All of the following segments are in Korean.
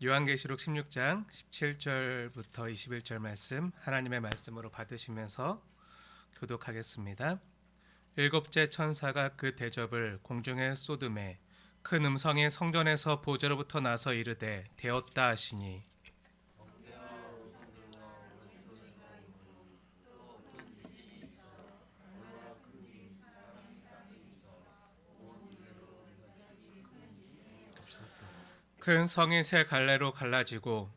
요한계시록 16장 17절부터 21절 말씀 하나님의 말씀으로 받으시면서 교독하겠습니다. 일곱째 천사가 그 대접을 공중에 쏟음에 큰 음성이 성전에서 보좌로부터 나서 이르되 되었다 하시니 큰 성이 세 갈래로 갈라지고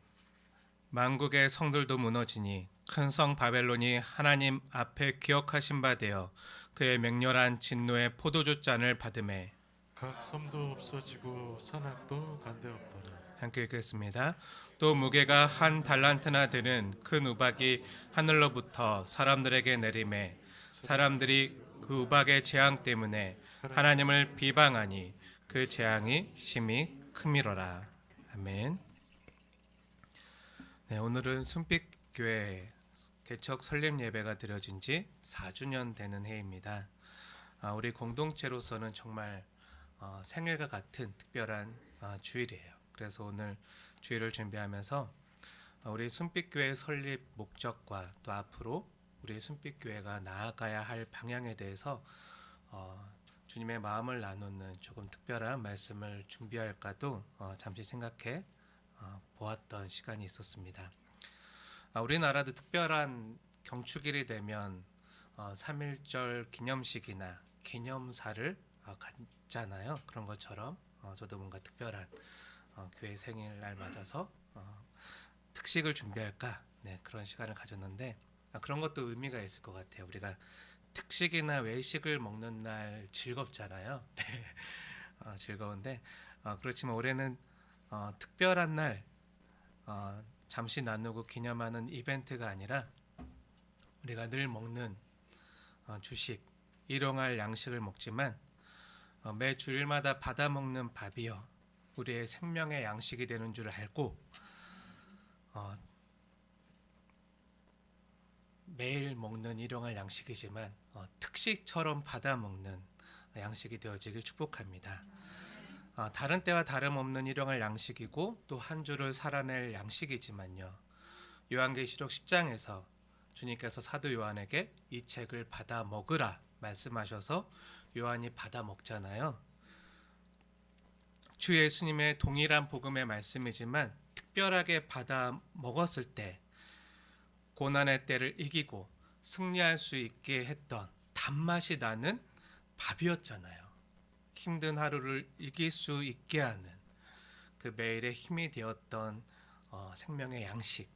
만국의 성들도 무너지니 큰 성 바벨론이 하나님 앞에 기억하신 바 되어 그의 맹렬한 진노의 포도주 잔을 받음에. 각 섬도 없어지고 산악도 간데없더라. 함께 읽겠습니다. 또 무게가 한 달란트나 되는 큰 우박이 하늘로부터 사람들에게 내림에 사람들이 그 우박의 재앙 때문에 하나님을 비방하니 그 재앙이 심히 크미로라. 아멘. 네, 오늘은 순빛교회 개척 설립 예배가 드려진 지 4주년 되는 해입니다. 우리 공동체로서는 정말 생일과 같은 특별한 주일이에요. 그래서 오늘 주일을 준비하면서 우리 순빛교회 설립 목적과 또 앞으로 우리 순빛교회가 나아가야 할 방향에 대해서 주님의 마음을 나누는 조금 특별한 말씀을 준비할까도 잠시 생각해 보았던 시간이 있었습니다. 우리나라도 특별한 경축일이 되면 3.1절 기념식이나 기념사를 갖잖아요. 그런 것처럼 저도 뭔가 특별한 교회 생일날 맞아서 특식을 준비할까, 그런 시간을 가졌는데 그런 것도 의미가 있을 것 같아요. 우리가 특식이나 외식을 먹는 날 즐겁잖아요. 즐거운데 그렇지만 올해는 특별한 날 잠시 나누고 기념하는 이벤트가 아니라 우리가 늘 먹는 주식, 일용할 양식을 먹지만 매 주일마다 받아 먹는 밥이요 우리의 생명의 양식이 되는 줄 알고 매일 먹는 일용할 양식이지만 특식처럼 받아 먹는 양식이 되어지길 축복합니다. 다른 때와 다름없는 일용할 양식이고 또 한 주를 살아낼 양식이지만요. 요한계시록 10장에서 주님께서 사도 요한에게 이 책을 받아 먹으라 말씀하셔서 요한이 받아 먹잖아요. 주 예수님의 동일한 복음의 말씀이지만 특별하게 받아 먹었을 때 고난의 때를 이기고 승리할 수 있게 했던 단맛이 나는 밥이었잖아요. 힘든 하루를 이길 수 있게 하는 그 매일의 힘이 되었던 생명의 양식,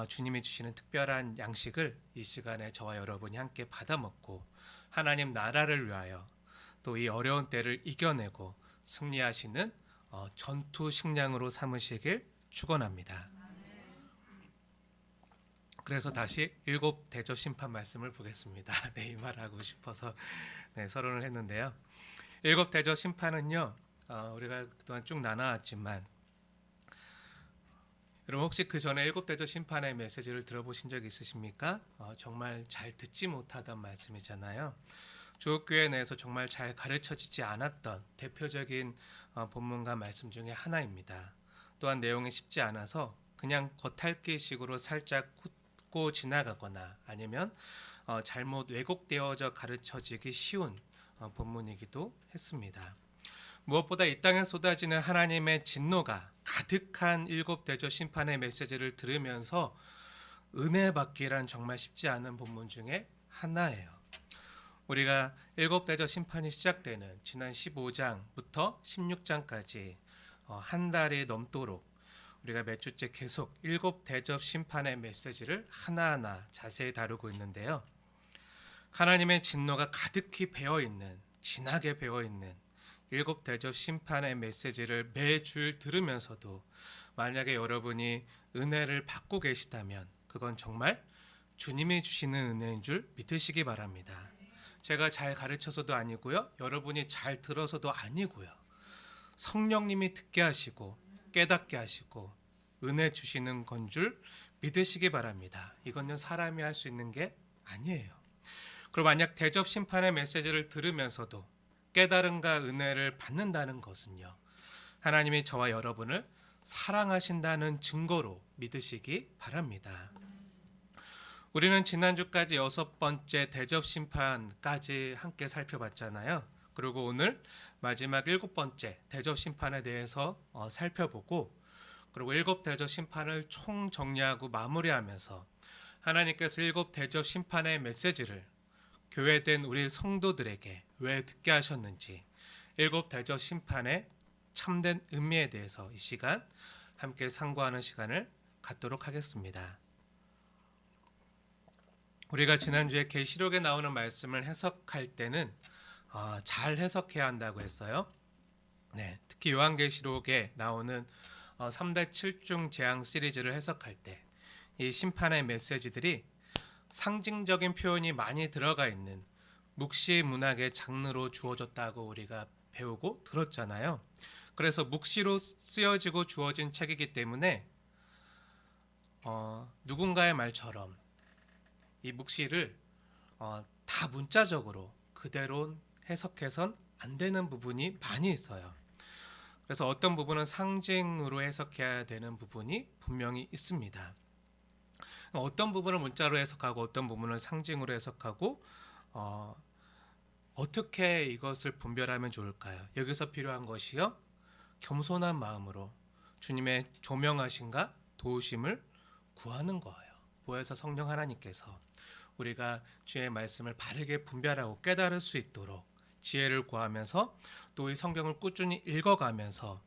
주님이 주시는 특별한 양식을 이 시간에 저와 여러분이 함께 받아 먹고 하나님 나라를 위하여 또 이 어려운 때를 이겨내고 승리하시는 전투 식량으로 삼으시길 축원합니다. 그래서 다시 일곱 대접 심판 말씀을 보겠습니다. 이 말하고 싶어서 서론을 했는데요. 일곱 대접 심판은요, 우리가 그동안 쭉 나눠왔지만 여러분 혹시 그 전에 일곱 대접 심판의 메시지를 들어보신 적 있으십니까? 정말 잘 듣지 못하던 말씀이잖아요. 조국교회 내에서 정말 잘 가르쳐지지 않았던 대표적인 본문과 말씀 중에 하나입니다. 또한 내용이 쉽지 않아서 그냥 겉핥기식으로 살짝 훑고 지나가거나 아니면 잘못 왜곡되어져 가르쳐지기 쉬운 본문이기도 했습니다. 무엇보다 이 땅에 쏟아지는 하나님의 진노가 가득한 일곱 대접 심판의 메시지를 들으면서 은혜 받기란 정말 쉽지 않은 본문 중에 하나예요. 우리가 일곱 대접 심판이 시작되는 지난 15장부터 16장까지 한 달이 넘도록 우리가 몇 주째 계속 일곱 대접 심판의 메시지를 하나하나 자세히 다루고 있는데요. 하나님의 진노가 가득히 배어있는, 진하게 배어있는 일곱 대접 심판의 메시지를 매주 들으면서도 만약에 여러분이 은혜를 받고 계시다면 그건 정말 주님이 주시는 은혜인 줄 믿으시기 바랍니다. 제가 잘 가르쳐서도 아니고요. 여러분이 잘 들어서도 아니고요. 성령님이 듣게 하시고 깨닫게 하시고 은혜 주시는 건 줄 믿으시기 바랍니다. 이건요 사람이 할 수 있는 게 아니에요. 그리고 만약 대접 심판의 메시지를 들으면서도 깨달음과 은혜를 받는다는 것은요 하나님이 저와 여러분을 사랑하신다는 증거로 믿으시기 바랍니다. 우리는 지난주까지 6번째 대접 심판까지 함께 살펴봤잖아요. 그리고 오늘 마지막 7번째 대접 심판에 대해서 살펴보고, 그리고 7 대접 심판을 총 정리하고 마무리하면서 하나님께서 7 대접 심판의 메시지를 교회된 우리 성도들에게 왜 듣게 하셨는지, 7 대접 심판의 참된 의미에 대해서 이 시간 함께 상고하는 시간을 갖도록 하겠습니다. 우리가 지난주에 계시록에 나오는 말씀을 해석할 때는 잘 해석해야 한다고 했어요. 네, 특히 요한계시록에 나오는 3대 7중 재앙 시리즈를 해석할 때 이 심판의 메시지들이 상징적인 표현이 많이 들어가 있는 묵시 문학의 장르로 주어졌다고 우리가 배우고 들었잖아요. 그래서 묵시로 쓰여지고 주어진 책이기 때문에 누군가의 말처럼 이 묵시를 다 문자적으로 그대로 해석해선 안 되는 부분이 많이 있어요. 그래서 어떤 부분은 상징으로 해석해야 되는 부분이 분명히 있습니다. 어떤 부분을 문자로 해석하고 어떤 부분을 상징으로 해석하고 어떻게 이것을 분별하면 좋을까요? 여기서 필요한 것이요, 겸손한 마음으로 주님의 조명하심과 도우심을 구하는 거예요. 보혜사 성령 하나님께서 우리가 주의 말씀을 바르게 분별하고 깨달을 수 있도록 지혜를 구하면서, 또 이 성경을 꾸준히 읽어가면서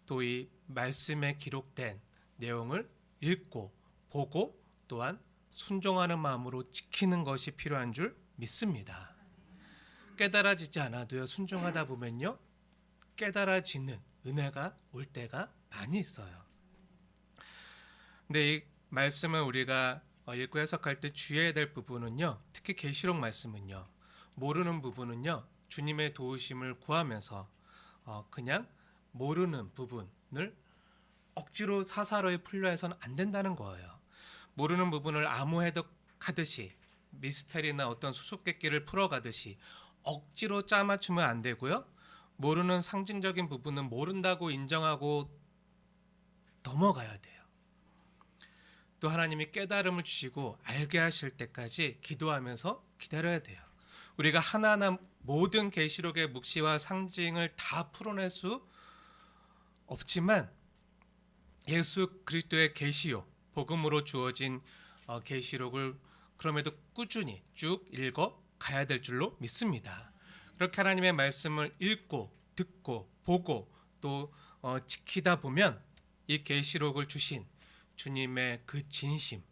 또 이 말씀에 기록된 내용을 읽고 보고 또한 순종하는 마음으로 지키는 것이 필요한 줄 믿습니다. 깨달아지지 않아도요, 순종하다 보면요 깨달아지는 은혜가 올 때가 많이 있어요. 근데 이 말씀을 우리가 읽고 해석할 때 주의해야 될 부분은요, 특히 계시록 말씀은요, 모르는 부분은요 주님의 도우심을 구하면서 그냥 모르는 부분을 억지로 사사로이 풀려 해서는 안 된다는 거예요. 모르는 부분을 아무 해석하듯이, 미스테리나 어떤 수수께끼를 풀어가듯이 억지로 짜맞추면 안 되고요, 모르는 상징적인 부분은 모른다고 인정하고 넘어가야 돼요. 또 하나님이 깨달음을 주시고 알게 하실 때까지 기도하면서 기다려야 돼요. 우리가 하나하나 모든 계시록의 묵시와 상징을 다 풀어낼 수 없지만 예수 그리스도의 계시요, 복음으로 주어진 계시록을 그럼에도 꾸준히 쭉 읽어 가야 될 줄로 믿습니다. 그렇게 하나님의 말씀을 읽고 듣고 보고 또 지키다 보면 이 계시록을 주신 주님의 그 진심,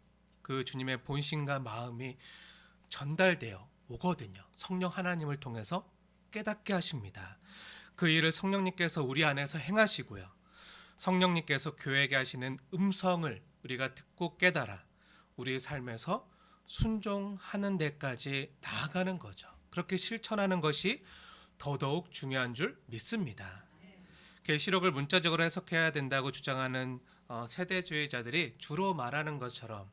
그 주님의 본심과 마음이 전달되어 오거든요. 성령 하나님을 통해서 깨닫게 하십니다. 그 일을 성령님께서 우리 안에서 행하시고요, 성령님께서 교회에게 하시는 음성을 우리가 듣고 깨달아 우리의 삶에서 순종하는 데까지 나아가는 거죠. 그렇게 실천하는 것이 더더욱 중요한 줄 믿습니다. 계시록을 문자적으로 해석해야 된다고 주장하는 세대주의자들이 주로 말하는 것처럼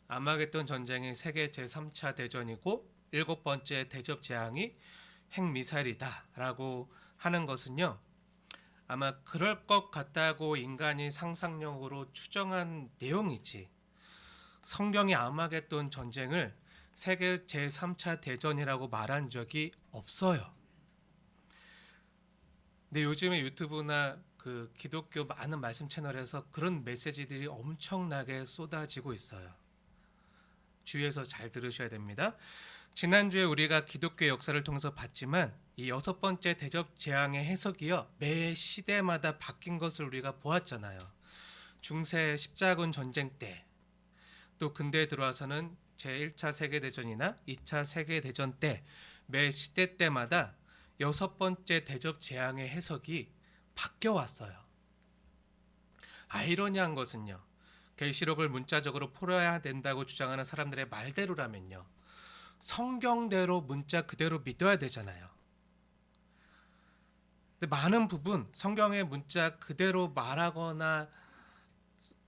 아마겟돈 전쟁이 세계 제3차 대전이고 7번째 대접 재앙이 핵미사일이다라고 하는 것은요, 아마 그럴 것 같다고 인간이 상상력으로 추정한 내용이지, 성경이 아마겟돈 전쟁을 세계 제3차 대전이라고 말한 적이 없어요. 근데 요즘에 유튜브나 그 기독교 많은 말씀 채널에서 그런 메시지들이 엄청나게 쏟아지고 있어요. 주의해서 잘 들으셔야 됩니다. 지난주에 우리가 기독교 역사를 통해서 봤지만 이 6번째 대접 재앙의 해석이요, 매 시대마다 바뀐 것을 우리가 보았잖아요. 중세 십자군 전쟁 때, 또 근대에 들어와서는 제1차 세계대전이나 2차 세계대전 때 매 시대 때마다 6번째 대접 재앙의 해석이 바뀌어 왔어요. 아이러니한 것은요, 계시록을 문자적으로 풀어야 된다고 주장하는 사람들의 말대로라면요, 성경대로 문자 그대로 믿어야 되잖아요. 근데 많은 부분 성경의 문자 그대로 말하거나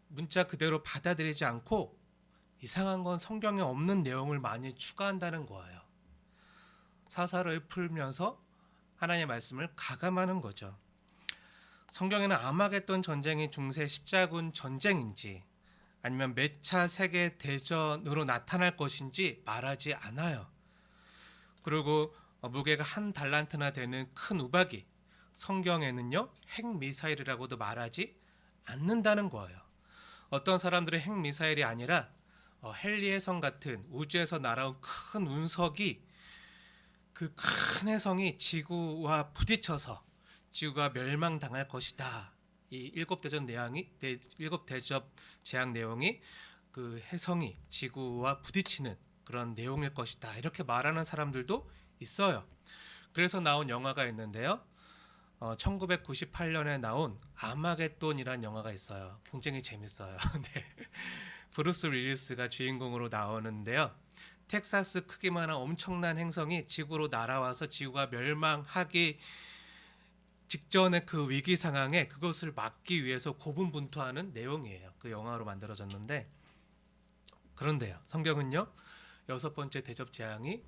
문자 그대로 받아들이지 않고 이상한 건 성경에 없는 내용을 많이 추가한다는 거예요. 사사로이 풀면서 하나님의 말씀을 가감하는 거죠. 성경에는 아마겟돈 전쟁이 중세 십자군 전쟁인지 아니면 몇 차 세계 대전으로 나타날 것인지 말하지 않아요. 그리고 무게가 한 달란트나 되는 큰 우박이 성경에는요 핵미사일이라고도 말하지 않는다는 거예요. 어떤 사람들은 핵미사일이 아니라 헨리 해성 같은 우주에서 날아온 큰 운석이 그 큰 해성이 지구와 부딪혀서 지구가 멸망당할 것이다. 이 일곱 대접 재앙 내용이 그 해성이 지구와 부딪히는 그런 내용일 것이다. 이렇게 말하는 사람들도 있어요. 그래서 나온 영화가 있는데요. 1998년에 나온 아마겟돈이라는 영화가 있어요. 굉장히 재밌어요. 네. 브루스 윌리스가 주인공으로 나오는데요. 텍사스 크기만한 엄청난 행성이 지구로 날아와서 지구가 멸망하기 직전의 그 위기 상황에 그것을 막기 위해서 고군분투하는 내용이에요. 그 영화로 만들어졌는데, 그런데요, 성경은요 여섯 번째 대접 재앙이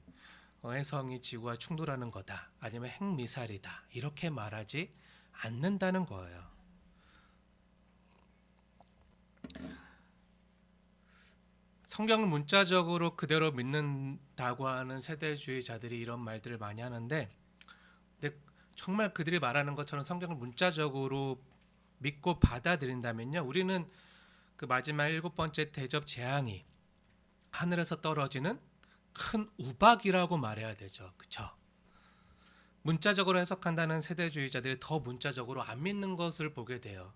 해성이 지구와 충돌하는 거다, 아니면 핵미사일이다, 이렇게 말하지 않는다는 거예요. 성경을 문자적으로 그대로 믿는다고 하는 세대주의자들이 이런 말들을 많이 하는데, 근데 정말 그들이 말하는 것처럼 성경을 문자적으로 믿고 받아들인다면요, 우리는 그 마지막 일곱 번째 대접 재앙이 하늘에서 떨어지는 큰 우박이라고 말해야 되죠. 그렇죠? 문자적으로 해석한다는 세대주의자들이 더 문자적으로 안 믿는 것을 보게 돼요.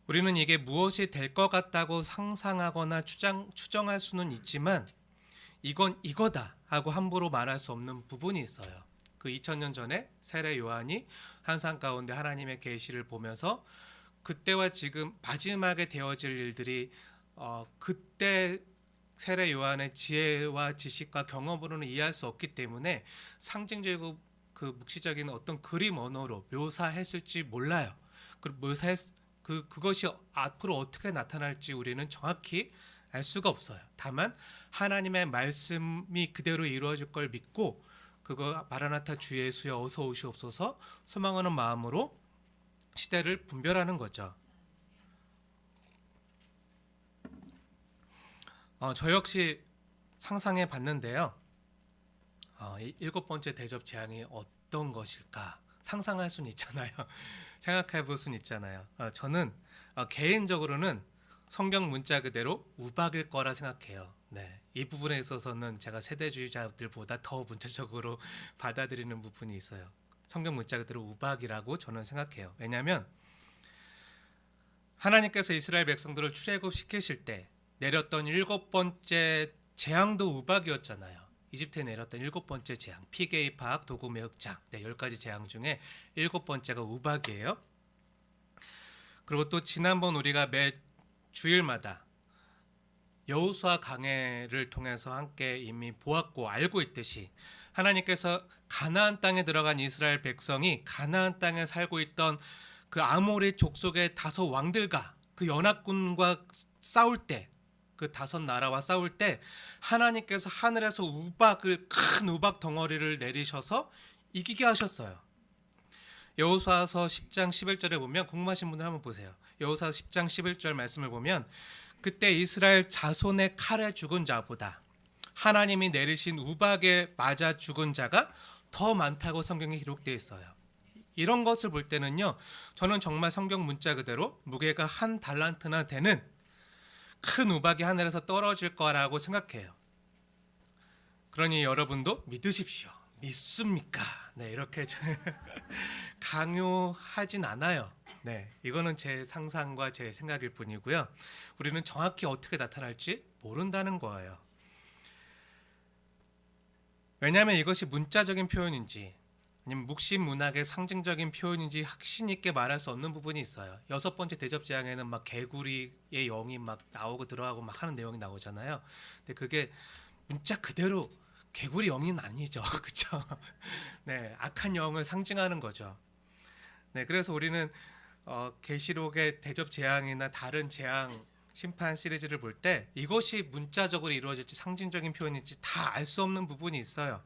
우리는 이게 무엇이 될 것 같다고 상상하거나 추정할 수는 있지만 이건 이거다 하고 함부로 말할 수 없는 부분이 있어요. 그 2000년 전에 세례 요한이 환상 가운데 하나님의 계시를 보면서 그때와 지금 마지막에 되어질 일들이 그때 세례 요한의 지혜와 지식과 경험으로는 이해할 수 없기 때문에 상징적이고 그 묵시적인 어떤 그림 언어로 묘사했을지 몰라요. 그것이 앞으로 어떻게 나타날지 우리는 정확히 알 수가 없어요. 다만 하나님의 말씀이 그대로 이루어질 걸 믿고 그거 마라나타 주 예수여 어서 오시옵소서 소망하는 마음으로 시대를 분별하는 거죠. 저 역시 상상해 봤는데요. 이 일곱 번째 대접 재앙이 어떤 것일까 상상할 수는 있잖아요. 생각해 볼 수는 있잖아요. 저는 개인적으로는 성경 문자 그대로 우박일 거라 생각해요. 네, 이 부분에 있어서는 제가 세대주의자들보다 더 문자적으로 받아들이는 부분이 있어요. 성경 문자 그대로 우박이라고 저는 생각해요. 왜냐하면 하나님께서 이스라엘 백성들을 출애굽시키실 때 내렸던 일곱 번째 재앙도 우박이었잖아요. 이집트에 내렸던 일곱 번째 재앙, 피게의 파악, 도금의 흑장, 10가지 재앙 중에 일곱 번째가 우박이에요. 그리고 또 지난번 우리가 매 주일마다 여호수아 강해를 통해서 함께 이미 보았고 알고 있듯이 하나님께서 가나안 땅에 들어간 이스라엘 백성이 가나안 땅에 살고 있던 그 아모리 족속의 다섯 왕들과 그 연합군과 싸울 때, 그 다섯 나라와 싸울 때 하나님께서 하늘에서 큰 우박 덩어리를 내리셔서 이기게 하셨어요. 여호수아서 10장 11절에 보면, 궁금하신 분들 한번 보세요. 여호수아 10장 11절 말씀을 보면 그때 이스라엘 자손의 칼에 죽은 자보다 하나님이 내리신 우박에 맞아 죽은 자가 더 많다고 성경에 기록되어 있어요. 이런 것을 볼 때는요, 저는 정말 성경 문자 그대로 무게가 한 달란트나 되는 큰 우박이 하늘에서 떨어질 거라고 생각해요. 그러니 여러분도 믿으십시오. 믿습니까? 네, 이렇게 강요하진 않아요. 네, 이거는 제 상상과 제 생각일 뿐이고요. 우리는 정확히 어떻게 나타날지 모른다는 거예요. 왜냐하면 이것이 문자적인 표현인지 아니면 묵신 문학의 상징적인 표현인지 확신 있게 말할 수 없는 부분이 있어요. 여섯 번째 대접 재앙에는 막 개구리의 영이 막 나오고 들어가고 막 하는 내용이 나오잖아요. 근데 그게 문자 그대로 개구리 영은 아니죠. 그렇죠? 네, 악한 영을 상징하는 거죠. 네, 그래서 우리는 계시록의 대접 재앙이나 다른 재앙 심판 시리즈를 볼 때 이것이 문자적으로 이루어질지 상징적인 표현인지 다 알 수 없는 부분이 있어요.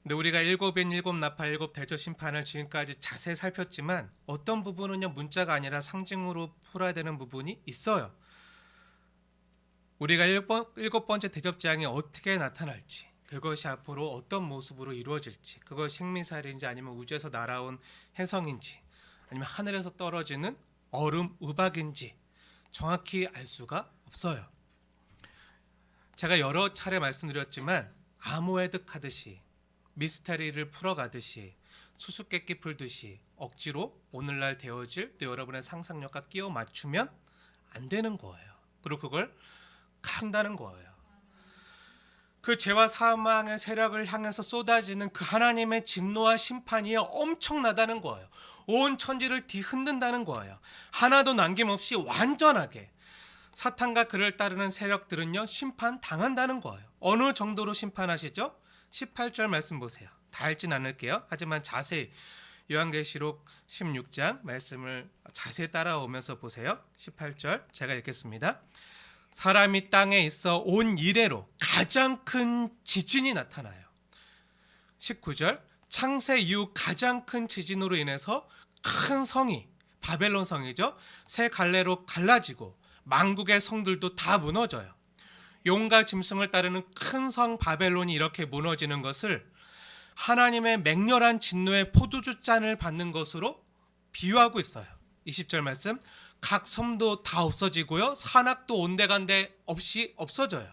근데 우리가 일곱인 일곱 나팔 일곱 대저 심판을 지금까지 자세히 살폈지만 어떤 부분은요 문자가 아니라 상징으로 풀어야 되는 부분이 있어요. 우리가 일곱 번째 대접 재앙이 어떻게 나타날지, 그것이 앞으로 어떤 모습으로 이루어질지, 그것이 생미사일인지 아니면 우주에서 날아온 혜성인지 아니면 하늘에서 떨어지는 얼음 우박인지 정확히 알 수가 없어요. 제가 여러 차례 말씀드렸지만 아모헤드 카듯이 미스테리를 풀어가듯이 수수께끼 풀듯이 억지로 오늘날 되어질 또 여러분의 상상력과 끼워 맞추면 안 되는 거예요. 그리고 그걸 간다는 거예요. 그 죄와 사망의 세력을 향해서 쏟아지는 그 하나님의 진노와 심판이 엄청나다는 거예요. 온 천지를 뒤흔든다는 거예요. 하나도 남김없이 완전하게 사탄과 그를 따르는 세력들은요 심판당한다는 거예요. 어느 정도로 심판하시죠? 18절 말씀 보세요. 다 읽진 않을게요. 하지만 자세히 요한계시록 16장 말씀을 자세히 따라오면서 보세요. 18절 제가 읽겠습니다. 사람이 땅에 있어 온 이래로 가장 큰 지진이 나타나요. 19절 창세 이후 가장 큰 지진으로 인해서 큰 성이 바벨론 성이죠. 세 갈래로 갈라지고 만국의 성들도 다 무너져요. 용과 짐승을 따르는 큰 성 바벨론이 이렇게 무너지는 것을 하나님의 맹렬한 진노의 포도주 잔을 받는 것으로 비유하고 있어요. 20절 말씀 각 섬도 다 없어지고요. 산악도 온데간데 없이 없어져요.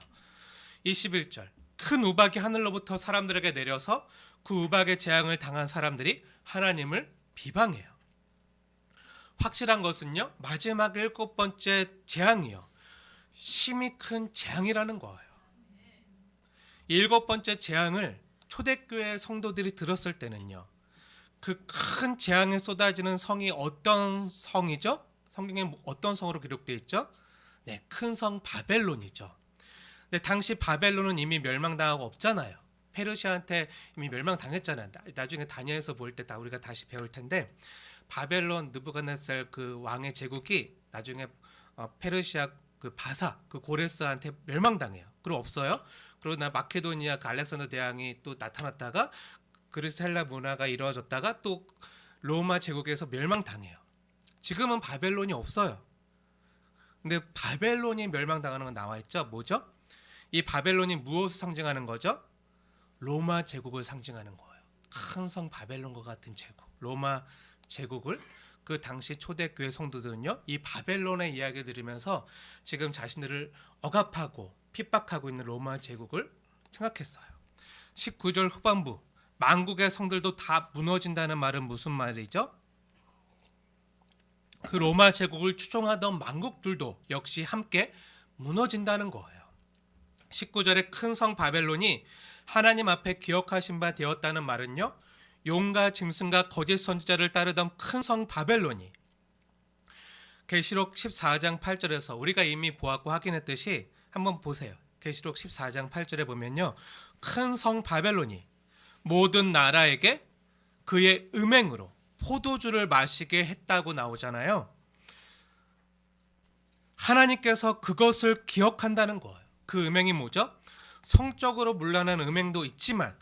21절 큰 우박이 하늘로부터 사람들에게 내려서 그 우박의 재앙을 당한 사람들이 하나님을 비방해요. 확실한 것은요. 마지막 7번째 재앙이요. 심히 큰 재앙이라는 거예요. 7번째 재앙을 초대교회 성도들이 들었을 때는요. 그 큰 재앙에 쏟아지는 성이 어떤 성이죠? 성경에 어떤 성으로 기록되어 있죠? 네, 큰 성 바벨론이죠. 근데 당시 바벨론은 이미 멸망당하고 없잖아요. 페르시아한테 이미 멸망당했잖아요. 나중에 다니엘서 볼 때 다 우리가 다시 배울 텐데 바벨론 느부갓네살 그 왕의 제국이 나중에 페르시아 그 바사 그 고레스한테 멸망당해요. 그리고 없어요. 그리고 마케도니아 그 알렉산더 대왕이 또 나타났다가 그리스 헬라 문화가 이루어졌다가 또 로마 제국에서 멸망당해요. 지금은 바벨론이 없어요. 근데 바벨론이 멸망당하는 건 나와 있죠. 뭐죠? 이 바벨론이 무엇을 상징하는 거죠? 로마 제국을 상징하는 거예요. 큰 성 바벨론과 같은 제국, 로마 제국을 그 당시 초대교회 성도들은요, 이 바벨론의 이야기 들으면서 지금 자신들을 억압하고 핍박하고 있는 로마 제국을 생각했어요. 19절 후반부 만국의 성들도 다 무너진다는 말은 무슨 말이죠? 그 로마 제국을 추종하던 만국들도 역시 함께 무너진다는 거예요. 19절에 큰 성 바벨론이 하나님 앞에 기억하신 바 되었다는 말은요. 용과 짐승과 거짓 선지자를 따르던 큰 성 바벨론이 계시록 14장 8절에서 우리가 이미 보았고 확인했듯이 한번 보세요. 계시록 14장 8절에 보면요. 큰 성 바벨론이 모든 나라에게 그의 음행으로 포도주를 마시게 했다고 나오잖아요. 하나님께서 그것을 기억한다는 거예요. 그 음행이 뭐죠? 성적으로 문란한 음행도 있지만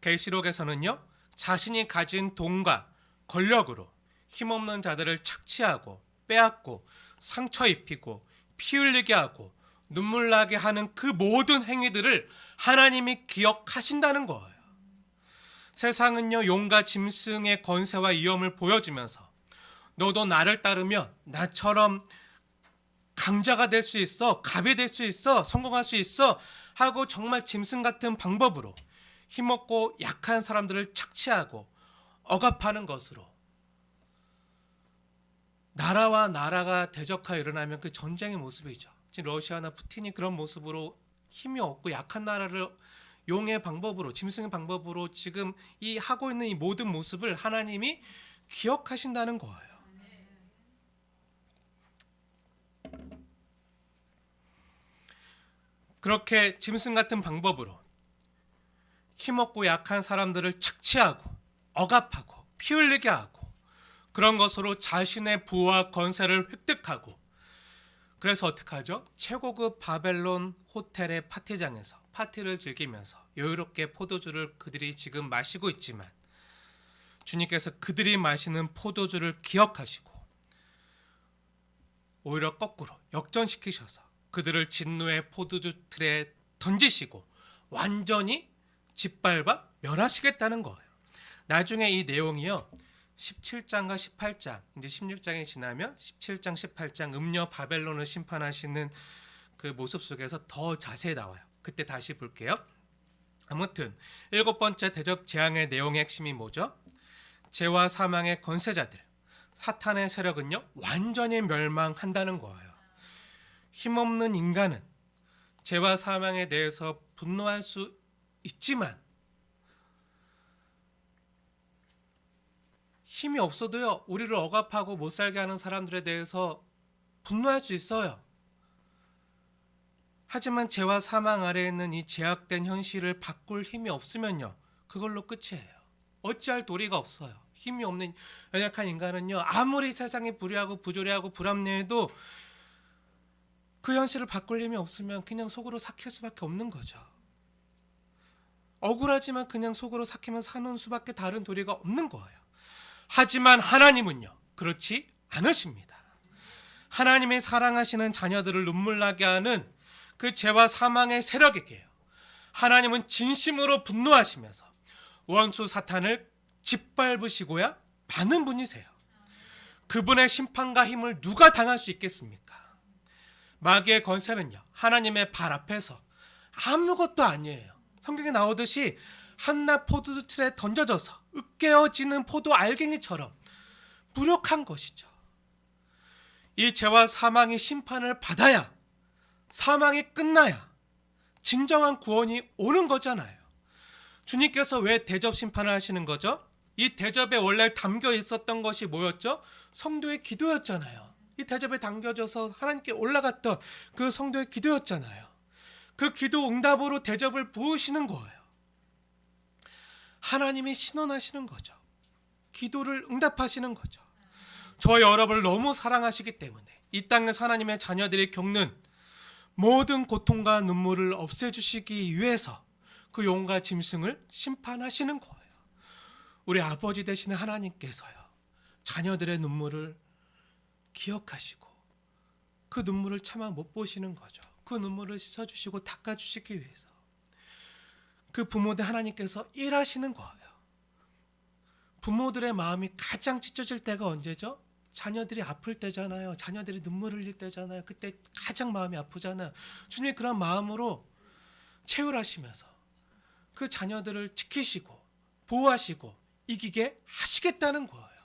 계시록에서는요. 자신이 가진 돈과 권력으로 힘없는 자들을 착취하고 빼앗고 상처 입히고 피 흘리게 하고 눈물 나게 하는 그 모든 행위들을 하나님이 기억하신다는 거예요. 세상은요 용과 짐승의 권세와 위엄을 보여주면서 너도 나를 따르면 나처럼 강자가 될 수 있어, 갑이 될 수 있어, 성공할 수 있어 하고 정말 짐승 같은 방법으로 힘없고 약한 사람들을 착취하고 억압하는 것으로 나라와 나라가 대적하여 일어나면 그 전쟁의 모습이죠. 지금 러시아나 푸틴이 그런 모습으로 힘이 없고 약한 나라를 용의 방법으로 짐승의 방법으로 지금 이 하고 있는 이 모든 모습을 하나님이 기억하신다는 거예요. 그렇게 짐승 같은 방법으로 힘없고 약한 사람들을 착취하고 억압하고 피 흘리게 하고 그런 것으로 자신의 부와 권세를 획득하고 그래서 어떻게 하죠? 최고급 바벨론 호텔의 파티장에서 파티를 즐기면서 여유롭게 포도주를 그들이 지금 마시고 있지만 주님께서 그들이 마시는 포도주를 기억하시고 오히려 거꾸로 역전시키셔서 그들을 진노의 포도주 틀에 던지시고 완전히 짓밟아 멸하시겠다는 거예요. 나중에 이 내용이요. 17장과 18장, 이제 16장이 지나면 17장, 18장 음녀 바벨론을 심판하시는 그 모습 속에서 더 자세히 나와요. 그때 다시 볼게요. 아무튼 7번째 대접 재앙의 내용의 핵심이 뭐죠? 죄와 사망의 권세자들, 사탄의 세력은요 완전히 멸망한다는 거예요. 힘없는 인간은 죄와 사망에 대해서 분노할 수 있지만 힘이 없어도요 우리를 억압하고 못 살게 하는 사람들에 대해서 분노할 수 있어요. 하지만 죄와 사망 아래에 있는 이 제약된 현실을 바꿀 힘이 없으면요 그걸로 끝이에요. 어찌할 도리가 없어요. 힘이 없는 연약한 인간은요 아무리 세상이 불의하고 부조리하고 불합리해도 그 현실을 바꿀 힘이 없으면 그냥 속으로 삭힐 수밖에 없는 거죠. 억울하지만 그냥 속으로 삭히면 사는 수밖에 다른 도리가 없는 거예요. 하지만 하나님은요 그렇지 않으십니다. 하나님이 사랑하시는 자녀들을 눈물 나게 하는 그 죄와 사망의 세력에게요 하나님은 진심으로 분노하시면서 원수 사탄을 짓밟으시고야 마는 분이세요. 그분의 심판과 힘을 누가 당할 수 있겠습니까? 마귀의 권세는요 하나님의 발 앞에서 아무것도 아니에요. 성경에 나오듯이 한낱 포도주 틀에 던져져서 으깨어지는 포도 알갱이처럼 무력한 것이죠. 이 죄와 사망이 심판을 받아야 사망이 끝나야 진정한 구원이 오는 거잖아요. 주님께서 왜 대접 심판을 하시는 거죠? 이 대접에 원래 담겨 있었던 것이 뭐였죠? 성도의 기도였잖아요. 이 대접에 담겨져서 하나님께 올라갔던 그 성도의 기도였잖아요. 그 기도 응답으로 대접을 부으시는 거예요. 하나님이 신원하시는 거죠. 기도를 응답하시는 거죠. 저 여러분을 너무 사랑하시기 때문에 이 땅에서 하나님의 자녀들이 겪는 모든 고통과 눈물을 없애주시기 위해서 그 용과 짐승을 심판하시는 거예요. 우리 아버지 되시는 하나님께서요 자녀들의 눈물을 기억하시고 그 눈물을 차마 못 보시는 거죠. 그 눈물을 씻어주시고 닦아주시기 위해서 그 부모들 하나님께서 일하시는 거예요. 부모들의 마음이 가장 찢어질 때가 언제죠? 자녀들이 아플 때잖아요. 자녀들이 눈물 흘릴 때잖아요. 그때 가장 마음이 아프잖아요. 주님이 그런 마음으로 채울하시면서 그 자녀들을 지키시고 보호하시고 이기게 하시겠다는 거예요.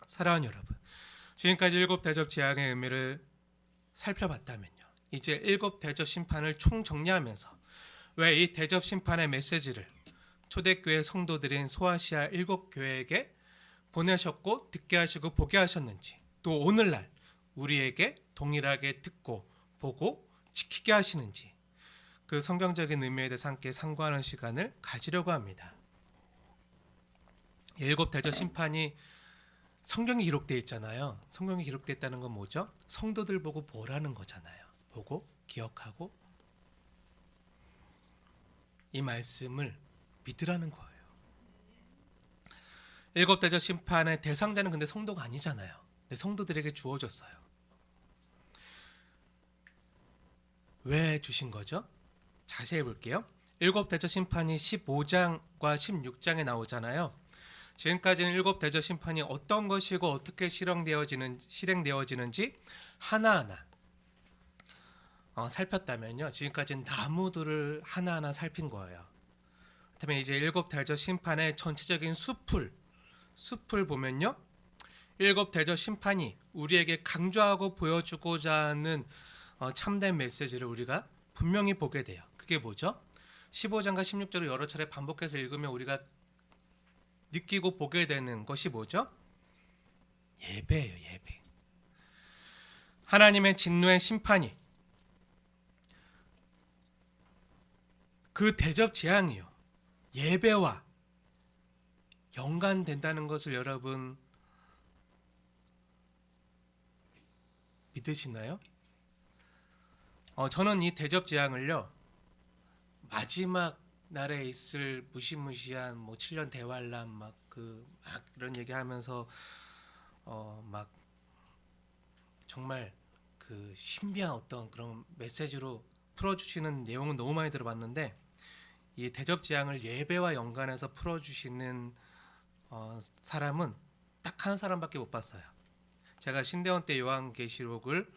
사랑하는 여러분, 지금까지 7 대접 재앙의 의미를 살펴봤다면요 이제 7 대접 심판을 총정리하면서 왜 이 대접 심판의 메시지를 초대교회 성도들인 소아시아 7 교회에게 보내셨고 듣게 하시고 보게 하셨는지, 또 오늘날 우리에게 동일하게 듣고 보고 지키게 하시는지 그 성경적인 의미에 대해서 함께 상고하는 시간을 가지려고 합니다. 7 대접 심판이 성경에 기록되어 있잖아요. 성경에 기록되어 있다는 건 뭐죠? 성도들 보고 보라는 거잖아요. 보고 기억하고 이 말씀을 믿으라는 거예요. 7 대접 심판의 대상자는 근데 성도가 아니잖아요. 근데 성도들에게 주어졌어요. 왜 주신 거죠? 자세히 볼게요. 7 대접 심판이 15장과 16장에 나오잖아요. 지금까지는 7 대접 심판이 어떤 것이고 어떻게 실행되어지는지 하나하나 살폈다면요. 지금까지는 나무들을 하나하나 살핀 거예요. 그다음에 이제 7 대접 심판의 전체적인 숲을 보면요. 7 대접 심판이 우리에게 강조하고 보여주고자 하는 참된 메시지를 우리가 분명히 보게 돼요. 그게 뭐죠? 15장과 16절을 여러 차례 반복해서 읽으면 우리가 느끼고 보게 되는 것이 뭐죠? 예배예요. 예배. 하나님의 진노의 심판이 그 대접 재앙이요 예배와 연관된다는 것을 여러분 믿으시나요? 저는 이 대접 재앙을요, 마지막 날에 있을 무시무시한 7년 대환란 막 이런 얘기하면서 막 정말 그 신비한 어떤 그런 메시지로 풀어주시는 내용은 너무 많이 들어봤는데, 이 대접 재앙을 예배와 연관해서 풀어주시는 사람은 딱 한 사람밖에 못 봤어요. 제가 신대원 때 요한계시록을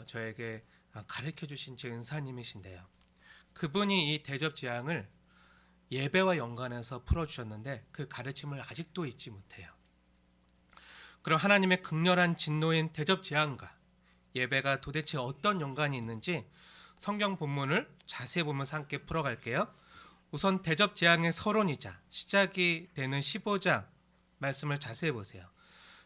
저에게 가르쳐 주신 제 은사님이신데요. 그분이 이 대접 재앙을 예배와 연관해서 풀어주셨는데 그 가르침을 아직도 잊지 못해요. 그럼 하나님의 극렬한 진노인 대접 재앙과 예배가 도대체 어떤 연관이 있는지 성경 본문을 자세히 보면서 함께 풀어갈게요. 우선 대접 재앙의 서론이자 시작이 되는 15장 말씀을 자세히 보세요.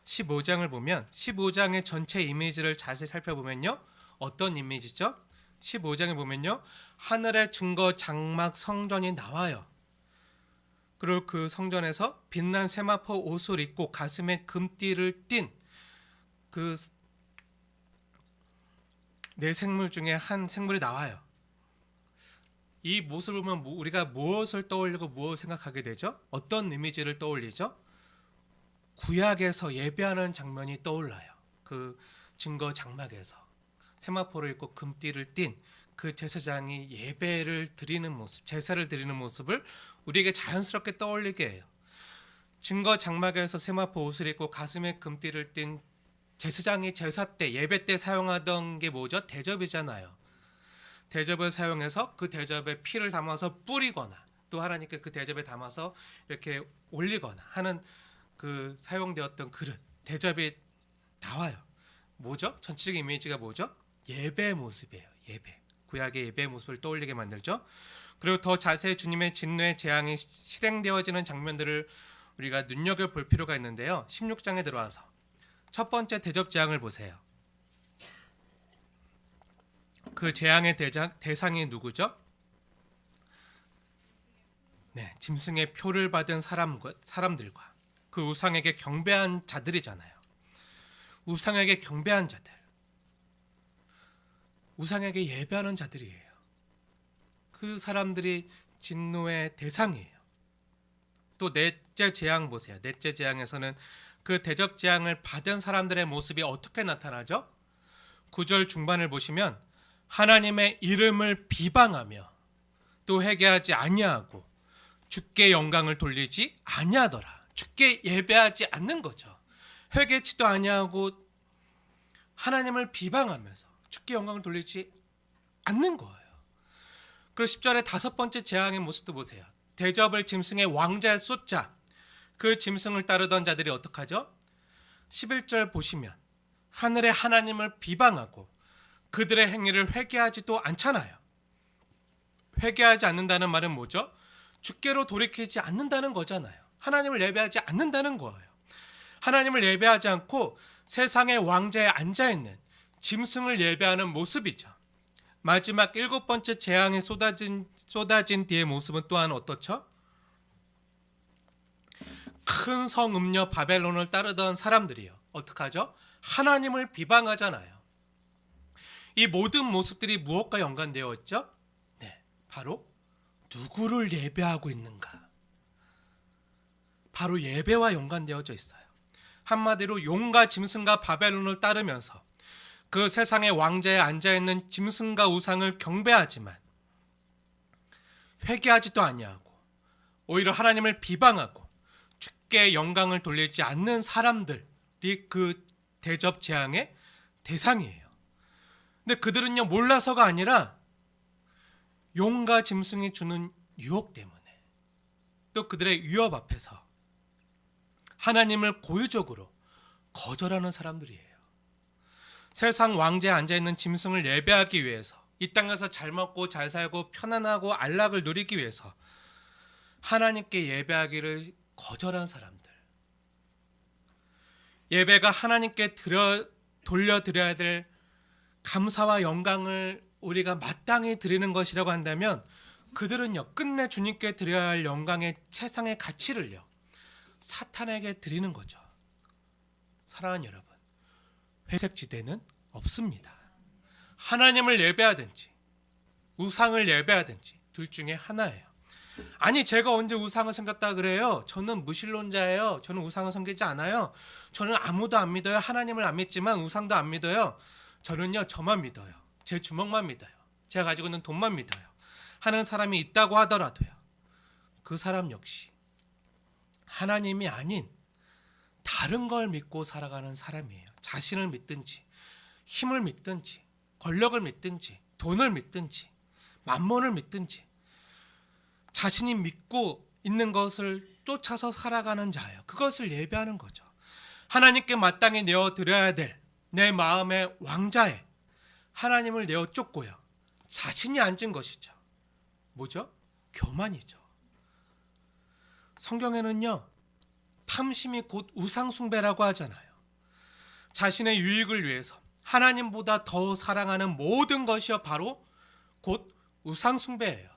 15장을 보면 15장의 전체 이미지를 자세히 살펴보면요, 어떤 이미지죠? 15장에 보면요, 하늘의 증거 장막 성전이 나와요. 그리고 그 성전에서 빛난 세마포 옷을 입고 가슴에 금띠를 띤 그 네 생물 중에 한 생물이 나와요. 이 모습을 보면 우리가 무엇을 떠올리고 무엇을 생각하게 되죠? 어떤 이미지를 떠올리죠? 구약에서 예배하는 장면이 떠올라요. 그 증거 장막에서 세마포를 입고 금띠를 띤 그 제사장이 예배를 드리는 모습, 제사를 드리는 모습을 우리에게 자연스럽게 떠올리게 해요. 증거 장막에서 세마포 옷을 입고 가슴에 금띠를 띤 제사장이 제사 때, 예배 때 사용하던 게 뭐죠? 대접이잖아요. 대접을 사용해서 그 대접에 피를 담아서 뿌리거나 또 하나님께 그 대접에 담아서 이렇게 올리거나 하는 그 사용되었던 그릇, 대접이 나와요. 뭐죠? 전체적인 이미지가 뭐죠? 예배 모습이에요. 예배. 구약의 예배 모습을 떠올리게 만들죠. 그리고 더 자세히 주님의 진노의 재앙이 실행되어지는 장면들을 우리가 눈여겨볼 필요가 있는데요. 16장에 들어와서 첫 번째 대접 재앙을 보세요. 그 재앙의 대상이 누구죠? 네, 짐승의 표를 받은 사람들과 그 우상에게 경배한 자들이잖아요. 우상에게 경배한 자들, 우상에게 예배하는 자들이에요. 그 사람들이 진노의 대상이에요. 또 넷째 재앙 보세요. 넷째 재앙에서는 그 대접 재앙을 받은 사람들의 모습이 어떻게 나타나죠? 9절 중반을 보시면 하나님의 이름을 비방하며 또 회개하지 아니하고 주께 영광을 돌리지 아니하더라. 주께 예배하지 않는 거죠. 회개치도 아니하고 하나님을 비방하면서 주께 영광을 돌리지 않는 거예요. 그리고 10절의 다섯 번째 재앙의 모습도 보세요. 대접을 짐승의 왕자에 쏟자 그 짐승을 따르던 자들이 어떡하죠? 11절 보시면 하늘의 하나님을 비방하고 그들의 행위를 회개하지도 않잖아요. 회개하지 않는다는 말은 뭐죠? 주께로 돌이키지 않는다는 거잖아요. 하나님을 예배하지 않는다는 거예요. 하나님을 예배하지 않고 세상의 왕자에 앉아있는 짐승을 예배하는 모습이죠. 마지막 일곱 번째 재앙이 쏟아진 뒤의 모습은 또한 어떻죠? 큰 성 음녀 바벨론을 따르던 사람들이요. 어떡하죠? 하나님을 비방하잖아요. 이 모든 모습들이 무엇과 연관되어 있죠? 네, 바로 누구를 예배하고 있는가? 바로 예배와 연관되어져 있어요. 한마디로 용과 짐승과 바벨론을 따르면서 그 세상의 왕자에 앉아있는 짐승과 우상을 경배하지만 회개하지도 아니하고 오히려 하나님을 비방하고 주께 영광을 돌리지 않는 사람들이 그 대접 재앙의 대상이에요. 근데 그들은요, 몰라서가 아니라 용과 짐승이 주는 유혹 때문에 또 그들의 위협 앞에서 하나님을 고의적으로 거절하는 사람들이에요. 세상 왕자에 앉아있는 짐승을 예배하기 위해서, 이 땅에서 잘 먹고 잘 살고 편안하고 안락을 누리기 위해서 하나님께 예배하기를 거절한 사람들. 예배가 하나님께 돌려드려야 될 감사와 영광을 우리가 마땅히 드리는 것이라고 한다면 그들은요, 끝내 주님께 드려야 할 영광의 세상의 가치를요, 사탄에게 드리는 거죠. 사랑하는 여러분, 회색지대는 없습니다. 하나님을 예배하든지 우상을 예배하든지 둘 중에 하나예요. 아니 제가 언제 우상을 섬겼다 그래요? 저는 무신론자예요. 저는 우상을 섬기지 않아요. 저는 아무도 안 믿어요. 하나님을 안 믿지만 우상도 안 믿어요. 저는요 저만 믿어요. 제 주먹만 믿어요. 제가 가지고 있는 돈만 믿어요. 하는 사람이 있다고 하더라도요. 그 사람 역시 하나님이 아닌 다른 걸 믿고 살아가는 사람이에요. 자신을 믿든지 힘을 믿든지 권력을 믿든지 돈을 믿든지 만몬을 믿든지 자신이 믿고 있는 것을 쫓아서 살아가는 자예요. 그것을 예배하는 거죠. 하나님께 마땅히 내어드려야 될 내 마음의 왕자에 하나님을 내어 쫓고요. 자신이 앉은 것이죠. 뭐죠? 교만이죠. 성경에는요. 탐심이 곧 우상숭배라고 하잖아요. 자신의 유익을 위해서 하나님보다 더 사랑하는 모든 것이요 바로 곧 우상숭배예요.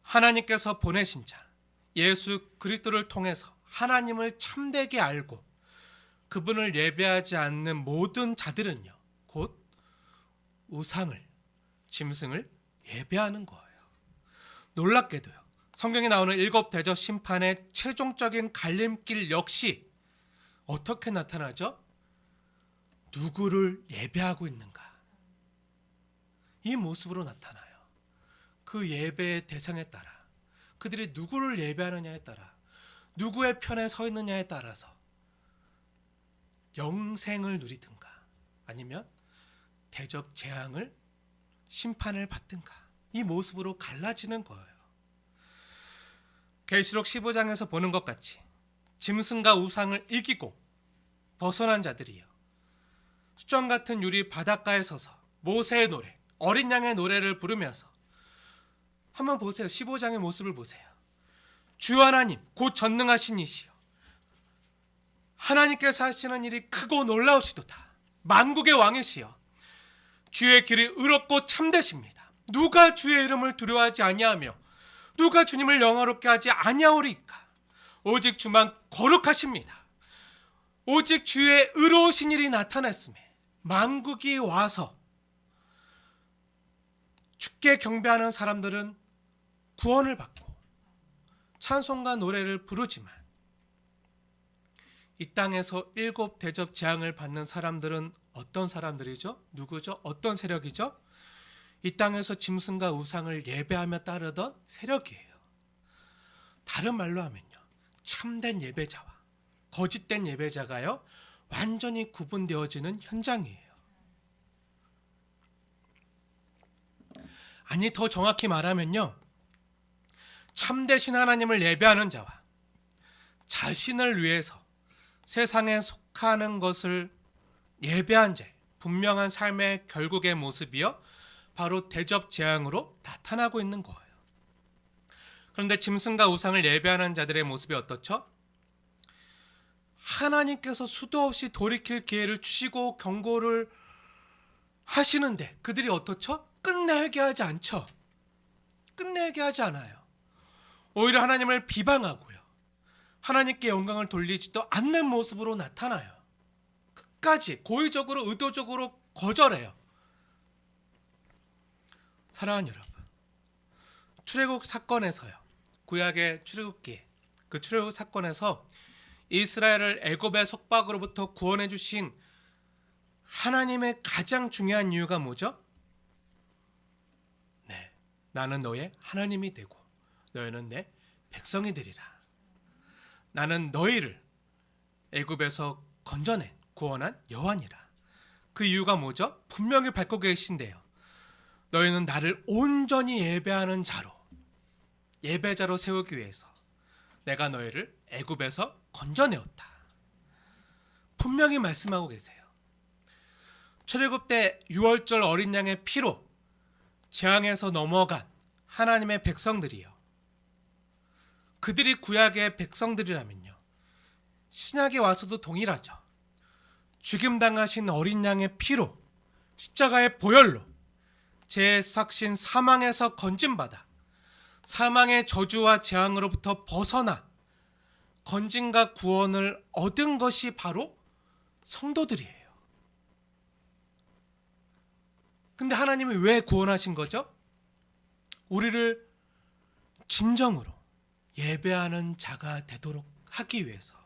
하나님께서 보내신 자 예수 그리스도를 통해서 하나님을 참되게 알고 그분을 예배하지 않는 모든 자들은요 곧 우상을 짐승을 예배하는 거예요. 놀랍게도요 성경에 나오는 7 대접 심판의 최종적인 갈림길 역시 어떻게 나타나죠? 누구를 예배하고 있는가? 이 모습으로 나타나요. 그 예배의 대상에 따라 그들이 누구를 예배하느냐에 따라 누구의 편에 서 있느냐에 따라서 영생을 누리든가 아니면 대접 재앙을 심판을 받든가 이 모습으로 갈라지는 거예요. 계시록 15장에서 보는 것 같이 짐승과 우상을 이기고 벗어난 자들이요 수정 같은 유리 바닷가에 서서 모세의 노래 어린 양의 노래를 부르면서 한번 보세요. 15장의 모습을 보세요. 주 하나님 곧 전능하신 이시여 하나님께서 하시는 일이 크고 놀라우시도다. 만국의 왕이시여 주의 길이 의롭고 참되십니다. 누가 주의 이름을 두려워하지 아니하며 누가 주님을 영화롭게 하지 아니하오리까. 오직 주만 거룩하십니다. 오직 주의 의로우신 일이 나타났음에 만국이 와서 주께 경배하는 사람들은 구원을 받고 찬송과 노래를 부르지만 이 땅에서 7 대접 재앙을 받는 사람들은 어떤 사람들이죠? 누구죠? 어떤 세력이죠? 이 땅에서 짐승과 우상을 예배하며 따르던 세력이에요. 다른 말로 하면요. 참된 예배자와 거짓된 예배자가요. 완전히 구분되어지는 현장이에요. 아니 더 정확히 말하면요. 참되신 하나님을 예배하는 자와 자신을 위해서 세상에 속하는 것을 예배한 자의 분명한 삶의 결국의 모습이요. 바로 대접 재앙으로 나타나고 있는 거예요. 그런데 짐승과 우상을 예배하는 자들의 모습이 어떻죠? 하나님께서 수도 없이 돌이킬 기회를 주시고 경고를 하시는데 그들이 어떻죠? 끝내게 하지 않죠. 끝내게 하지 않아요. 오히려 하나님을 비방하고요. 하나님께 영광을 돌리지도 않는 모습으로 나타나요. 끝까지 고의적으로 의도적으로 거절해요. 사랑하는 여러분, 출애굽 사건에서요. 구약의 출애굽기 그 출애굽 사건에서 이스라엘을 애굽의 속박으로부터 구원해 주신 하나님의 가장 중요한 이유가 뭐죠? 네, 나는 너의 하나님이 되고 너희는 내 백성이 되리라. 나는 너희를 애굽에서 건져낸 구원한 여호와니라. 그 이유가 뭐죠? 분명히 밝고 계신데요. 너희는 나를 온전히 예배하는 자로 예배자로 세우기 위해서 내가 너희를 애굽에서 건져내었다. 분명히 말씀하고 계세요. 출애굽 때 6월절 어린 양의 피로 재앙에서 넘어간 하나님의 백성들이요. 그들이 구약의 백성들이라면요. 신약에 와서도 동일하죠. 죽임당하신 어린 양의 피로 십자가의 보혈로 제 삭신 사망에서 건짐받아 사망의 저주와 재앙으로부터 벗어나 건짐과 구원을 얻은 것이 바로 성도들이에요. 근데 하나님이 왜 구원하신 거죠? 우리를 진정으로 예배하는 자가 되도록 하기 위해서.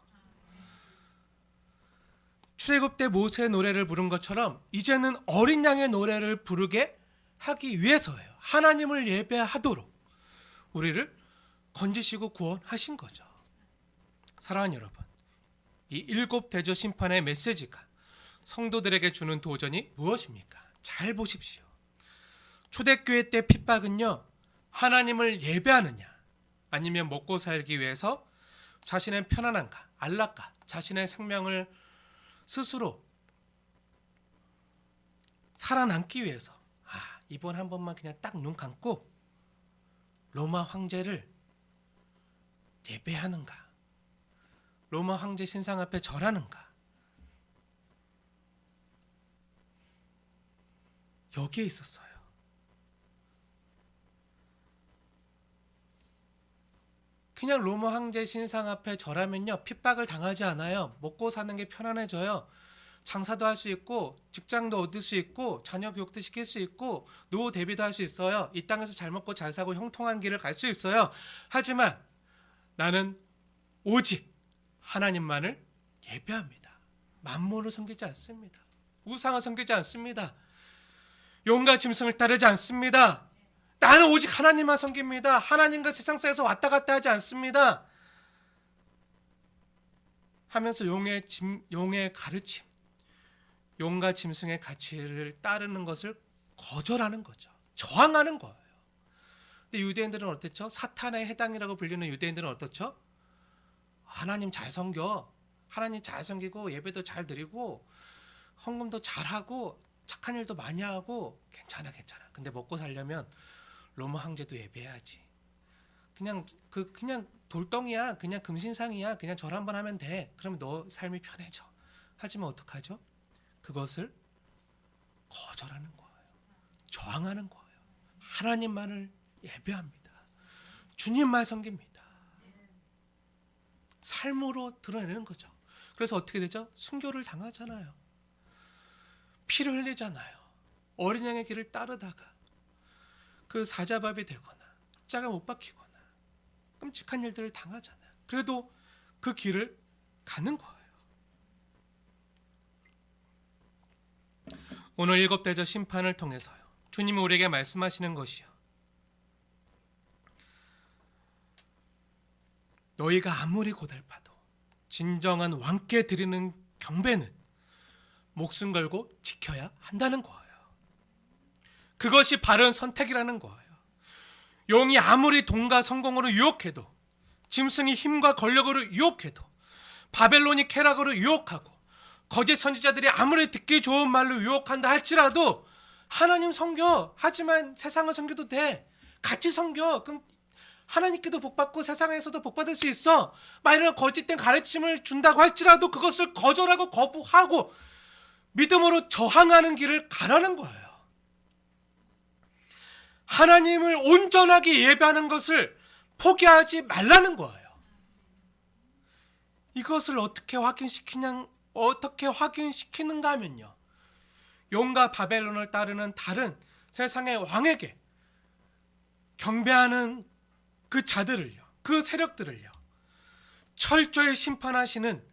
출애굽 때 모세의 노래를 부른 것처럼 이제는 어린 양의 노래를 부르게 하기 위해서예요. 하나님을 예배하도록 우리를 건지시고 구원하신 거죠. 사랑하는 여러분, 이 일곱 대저 심판의 메시지가 성도들에게 주는 도전이 무엇입니까? 잘 보십시오. 초대교회 때 핍박은요, 하나님을 예배하느냐 아니면 먹고 살기 위해서 자신의 편안함과 안락과 자신의 생명을 스스로 살아남기 위해서 이번 한 번만 그냥 딱 눈 감고 로마 황제를 예배하는가, 로마 황제 신상 앞에 절하는가, 여기에 있었어요. 그냥 로마 황제 신상 앞에 절하면요, 핍박을 당하지 않아요. 먹고 사는 게 편안해져요. 장사도 할 수 있고 직장도 얻을 수 있고 자녀 교육도 시킬 수 있고 노후 대비도 할 수 있어요. 이 땅에서 잘 먹고 잘 살고 형통한 길을 갈 수 있어요. 하지만 나는 오직 하나님만을 예배합니다. 만물을 섬기지 않습니다. 우상을 섬기지 않습니다. 용과 짐승을 따르지 않습니다. 나는 오직 하나님만 섬깁니다. 하나님과 세상 속에서 왔다 갔다 하지 않습니다. 하면서 용의 가르침, 용과 짐승의 가치를 따르는 것을 거절하는 거죠. 저항하는 거예요. 근데 유대인들은 어땠죠? 사탄의 해당이라고 불리는 유대인들은 어떻죠? 하나님 잘 섬겨. 하나님 잘 섬기고 예배도 잘 드리고 헌금도 잘하고 착한 일도 많이 하고 괜찮아. 근데 먹고 살려면 로마 황제도 예배해야지. 그냥 돌덩이야. 그냥 금신상이야. 그냥 절 한번 하면 돼. 그러면 너 삶이 편해져. 하지만 어떡하죠? 그것을 거절하는 거예요. 저항하는 거예요. 하나님만을 예배합니다. 주님만 섬깁니다. 삶으로 드러내는 거죠. 그래서 어떻게 되죠? 순교를 당하잖아요. 피를 흘리잖아요. 어린 양의 길을 따르다가 그 사자밥이 되거나 짝을 못 박히거나 끔찍한 일들을 당하잖아요. 그래도 그 길을 가는 거예요. 오늘 일곱 대저 심판을 통해서요, 주님이 우리에게 말씀하시는 것이요, 너희가 아무리 고달파도 진정한 왕께 드리는 경배는 목숨 걸고 지켜야 한다는 거예요. 그것이 바른 선택이라는 거예요. 용이 아무리 돈과 성공으로 유혹해도, 짐승이 힘과 권력으로 유혹해도, 바벨론이 쾌락으로 유혹하고, 거짓 선지자들이 아무리 듣기 좋은 말로 유혹한다 할지라도 하나님 섬겨. 하지만 세상을 섬겨도 돼. 같이 섬겨. 그럼 하나님께도 복받고 세상에서도 복받을 수 있어. 만약 거짓된 가르침을 준다고 할지라도 그것을 거절하고 거부하고 믿음으로 저항하는 길을 가라는 거예요. 하나님을 온전하게 예배하는 것을 포기하지 말라는 거예요. 이것을 어떻게 확인시키는가 하면요, 용과 바벨론을 따르는 다른 세상의 왕에게 경배하는 그 자들을요, 그 세력들을요, 철저히 심판하시는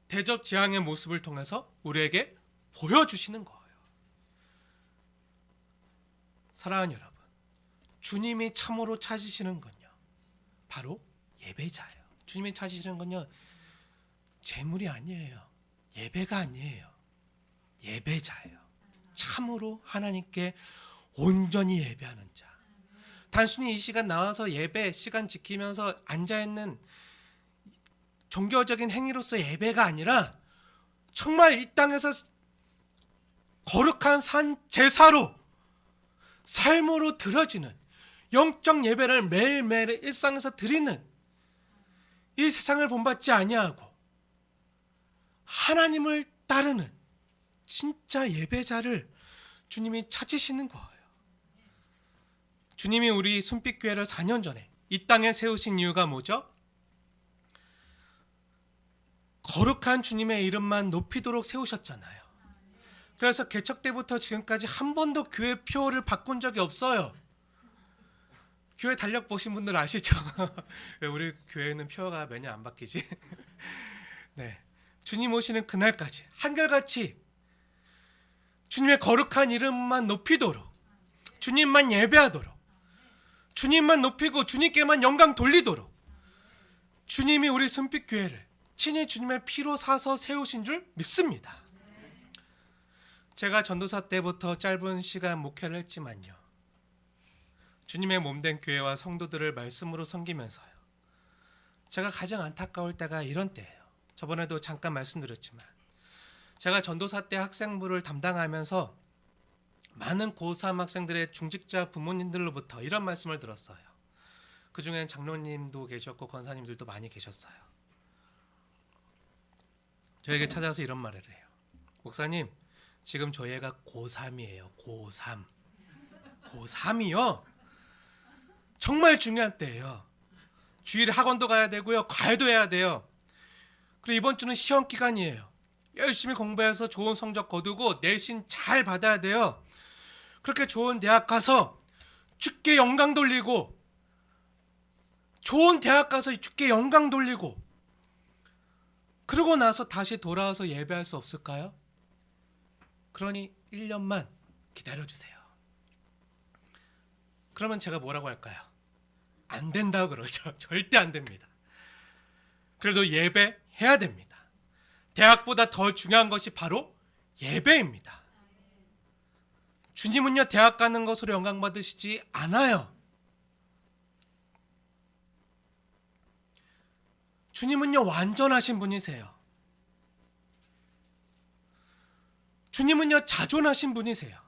대접 재앙의 모습을 통해서 우리에게 보여주시는 거예요. 사랑하는 여러분, 주님이 참으로 찾으시는 건요, 바로 예배자예요. 주님이 찾으시는 건요, 재물이 아니에요. 예배가 아니에요. 예배자예요. 참으로 하나님께 온전히 예배하는 자. 단순히 이 시간 나와서 예배 시간 지키면서 앉아있는 종교적인 행위로서 예배가 아니라 정말 이 땅에서 거룩한 제사로 삶으로 드려지는 영적 예배를 매일매일 일상에서 드리는, 이 세상을 본받지 아니하고 하나님을 따르는 진짜 예배자를 주님이 찾으시는 거예요. 주님이 우리 순빛교회를 4년 전에 이 땅에 세우신 이유가 뭐죠? 거룩한 주님의 이름만 높이도록 세우셨잖아요. 그래서 개척 때부터 지금까지 한 번도 교회 표를 바꾼 적이 없어요. 교회 달력 보신 분들 아시죠? 왜 우리 교회는 표가 매년 안 바뀌지? 네, 주님 오시는 그날까지 한결같이 주님의 거룩한 이름만 높이도록, 주님만 예배하도록, 주님만 높이고 주님께만 영광 돌리도록 주님이 우리 순빛교회를 친히 주님의 피로 사서 세우신 줄 믿습니다. 제가 전도사 때부터 짧은 시간 목회를 했지만요, 주님의 몸된 교회와 성도들을 말씀으로 섬기면서요, 제가 가장 안타까울 때가 이런 때예요. 저번에도 잠깐 말씀드렸지만 제가 전도사 때 학생부를 담당하면서 많은 고3 학생들의 중직자 부모님들로부터 이런 말씀을 들었어요. 그 중에는 장로님도 계셨고 권사님들도 많이 계셨어요. 저에게 찾아서 이런 말을 해요. 목사님, 지금 저희 애가 고3이에요. 고3. 고3이요? 정말 중요한 때예요. 주일에 학원도 가야 되고요, 과외도 해야 돼요. 그리고 이번 주는 시험 기간이에요. 열심히 공부해서 좋은 성적 거두고 내신 잘 받아야 돼요. 그렇게 좋은 대학 가서 주께 영광 돌리고, 좋은 대학 가서 주께 영광 돌리고, 그러고 나서 다시 돌아와서 예배할 수 없을까요? 그러니 1년만 기다려주세요. 그러면 제가 뭐라고 할까요? 안 된다고 그러죠. 절대 안 됩니다. 그래도 예배해야 됩니다. 대학보다 더 중요한 것이 바로 예배입니다. 주님은요, 대학 가는 것으로 영광 받으시지 않아요. 주님은요, 완전하신 분이세요. 주님은요, 자존하신 분이세요.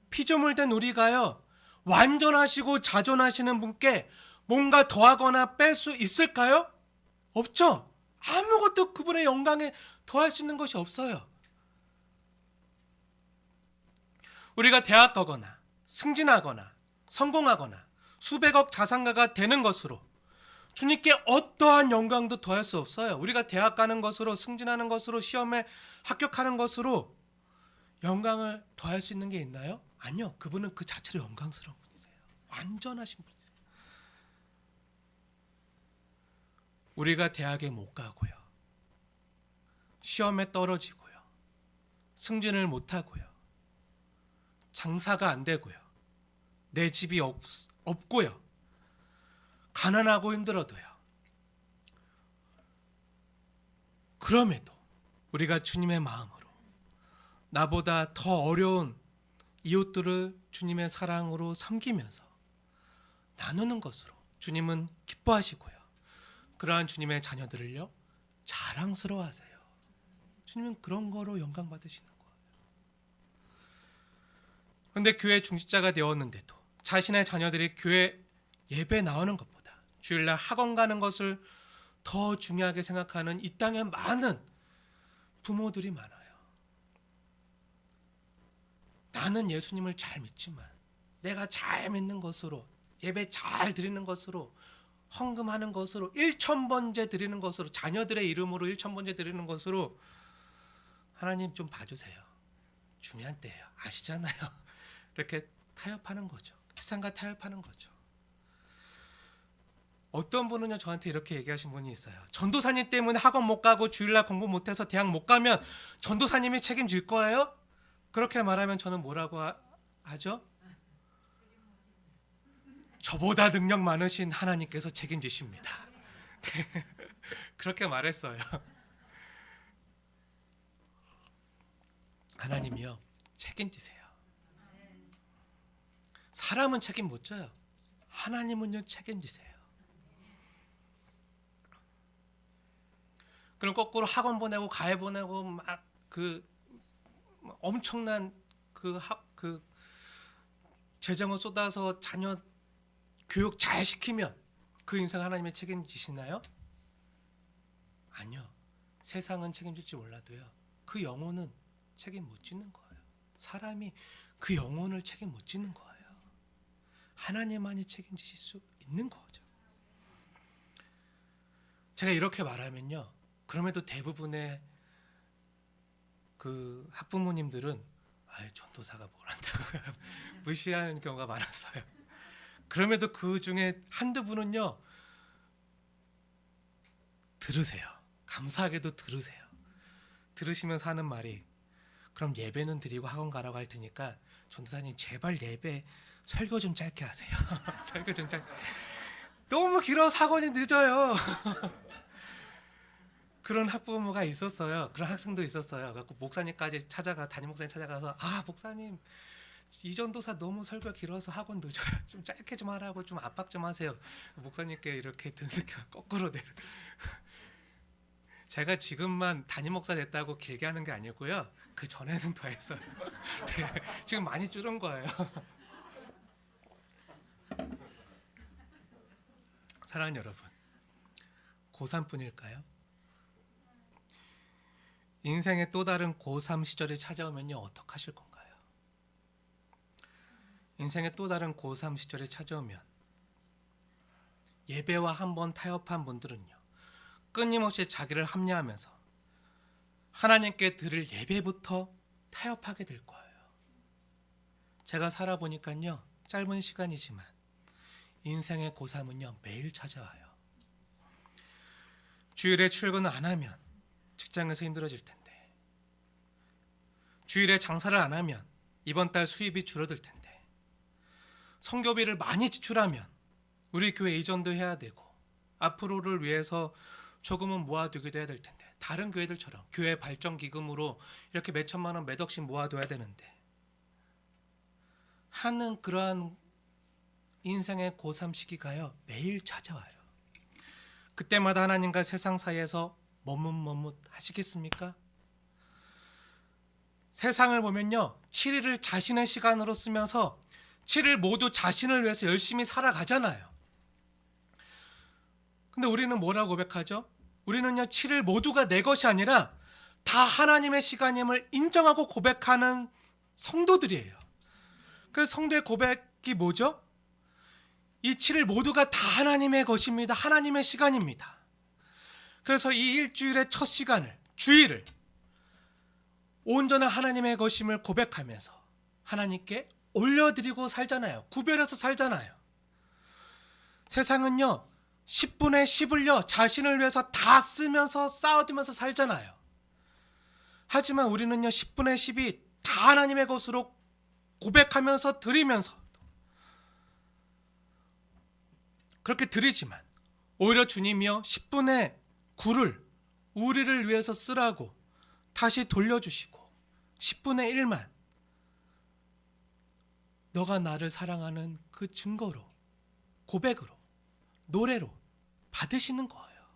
피조물 된 우리가요, 완전하시고 자존하시는 분께 뭔가 더하거나 뺄 수 있을까요? 없죠. 아무것도 그분의 영광에 더할 수 있는 것이 없어요. 우리가 대학 가거나 승진하거나 성공하거나 수백억 자산가가 되는 것으로 주님께 어떠한 영광도 더할 수 없어요. 우리가 대학 가는 것으로, 승진하는 것으로, 시험에 합격하는 것으로 영광을 더할 수 있는 게 있나요? 아니요. 그분은 그 자체로 영광스러운 분이세요. 완전하신 분이세요. 우리가 대학에 못 가고요, 시험에 떨어지고요, 승진을 못 하고요, 장사가 안 되고요, 내 집이 없고요, 가난하고 힘들어도요, 그럼에도 우리가 주님의 마음으로 나보다 더 어려운 이웃들을 주님의 사랑으로 섬기면서 나누는 것으로 주님은 기뻐하시고요, 그러한 주님의 자녀들을요, 자랑스러워하세요. 주님은 그런 거로 영광 받으시는 거예요. 그런데 교회 중직자가 되었는데도 자신의 자녀들이 교회 예배 나오는 것보다 주일날 학원 가는 것을 더 중요하게 생각하는 이 땅에 많은 부모들이 많아요. 나는 예수님을 잘 믿지만 내가 잘 믿는 것으로, 예배 잘 드리는 것으로, 헌금하는 것으로, 1,000번째 드리는 것으로, 자녀들의 이름으로 1,000번째 드리는 것으로 하나님 좀 봐주세요. 중요한 때예요. 아시잖아요. 이렇게 타협하는 거죠. 세상과 타협하는 거죠. 어떤 분은요, 저한테 이렇게 얘기하신 분이 있어요. 전도사님 때문에 학원 못 가고 주일날 공부 못해서 대학 못 가면 전도사님이 책임질 거예요? 그렇게 말하면 저는 뭐라고 하죠? 저보다 능력 많으신 하나님께서 책임지십니다. 네, 그렇게 말했어요. 하나님이요, 책임지세요. 사람은 책임 못 져요. 하나님은요, 책임지세요. 그럼 거꾸로 학원 보내고 과외 보내고 막 그 엄청난 그 재정을 쏟아서 자녀 교육 잘 시키면 그 인생 하나님의 책임지시나요? 아니요. 세상은 책임질지 몰라도요, 그 영혼은 책임 못 지는 거예요. 사람이 그 영혼을 책임 못 지는 거예요. 하나님만이 책임지실 수 있는 거죠. 제가 이렇게 말하면요, 그럼에도 대부분의 그 학부모님들은 아이 전도사가 뭘 한다고 무시하는 경우가 많았어요. 그럼에도 그 중에 한두 분은요, 들으세요. 감사하게도 들으세요. 들으시면서 하는 말이, 그럼 예배는 드리고 학원 가라고 할 테니까 전도사님 제발 예배 설교 좀 짧게 하세요. 설교 좀 짧게. 너무 길어서 학원이 늦어요. 그런 학부모가 있었어요. 그런 학생도 있었어요. 그래서 목사님까지 담임 목사님 찾아가서, 아 목사님 이 전도사 너무 설교가 길어서 학원 늦어요. 좀 짧게 좀 하라고 좀 압박 좀 하세요. 목사님께 이렇게 듣니까 거꾸로 내려. 제가 지금만 담임 목사 됐다고 길게 하는 게 아니고요. 그 전에는 더 했어요. 네, 지금 많이 줄은 거예요. 사랑하는 여러분, 고3뿐일까요? 인생의 또 다른 고3 시절이 찾아오면요, 어떡하실 건가요? 인생의 또 다른 고3 시절이 찾아오면 예배와 한번 타협한 분들은요, 끊임없이 자기를 합리화하면서 하나님께 드릴 예배부터 타협하게 될 거예요. 제가 살아보니까요, 짧은 시간이지만 인생의 고3은요 매일 찾아와요. 주일에 출근을 안 하면 직장에서 힘들어질 텐데, 주일에 장사를 안 하면 이번 달 수입이 줄어들 텐데, 선교비를 많이 지출하면 우리 교회 이전도 해야 되고 앞으로를 위해서 조금은 모아두기도 해야 될 텐데, 다른 교회들처럼 교회 발전 기금으로 이렇게 몇 천만 원 몇 억씩 모아둬야 되는데 하는 그러한 인생의 고3 시기가요 매일 찾아와요. 그때마다 하나님과 세상 사이에서 머뭇머뭇 하시겠습니까? 세상을 보면요, 7일을 자신의 시간으로 쓰면서 7일 모두 자신을 위해서 열심히 살아가잖아요. 근데 우리는 뭐라고 고백하죠? 우리는요 7일 모두가 내 것이 아니라 다 하나님의 시간임을 인정하고 고백하는 성도들이에요. 그 성도의 고백이 뭐죠? 이 7일 모두가 다 하나님의 것입니다. 하나님의 시간입니다. 그래서 이 일주일의 첫 시간을, 주일을 온전한 하나님의 것임을 고백하면서 하나님께 올려드리고 살잖아요. 구별해서 살잖아요. 세상은요 10분의 10을요 자신을 위해서 다 쓰면서 쌓아두면서 살잖아요. 하지만 우리는요 10분의 10이 다 하나님의 것으로 고백하면서 드리면서 그렇게 드리지만 오히려 주님이요 10분의 9를 우리를 위해서 쓰라고 다시 돌려주시고 10분의 1만 너가 나를 사랑하는 그 증거로, 고백으로, 노래로 받으시는 거예요.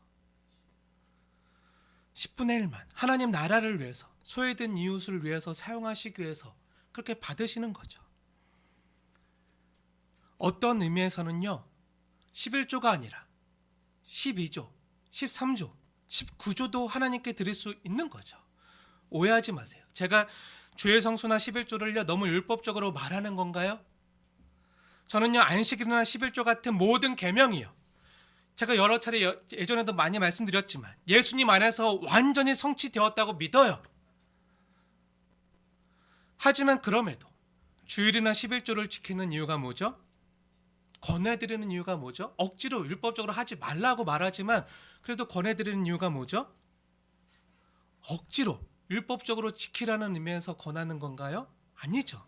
10분의 1만 하나님 나라를 위해서, 소외된 이웃을 위해서 사용하시기 위해서 그렇게 받으시는 거죠. 어떤 의미에서는요 11조가 아니라 12조, 13조, 19조도 하나님께 드릴 수 있는 거죠. 오해하지 마세요. 제가 주의 성수나 11조를요 너무 율법적으로 말하는 건가요? 저는요 안식일이나 11조 같은 모든 계명이요, 제가 여러 차례 예전에도 많이 말씀드렸지만 예수님 안에서 완전히 성취되었다고 믿어요. 하지만 그럼에도 주일이나 11조를 지키는 이유가 뭐죠? 권해드리는 이유가 뭐죠? 억지로 율법적으로 하지 말라고 말하지만 그래도 권해드리는 이유가 뭐죠? 억지로 율법적으로 지키라는 의미에서 권하는 건가요? 아니죠.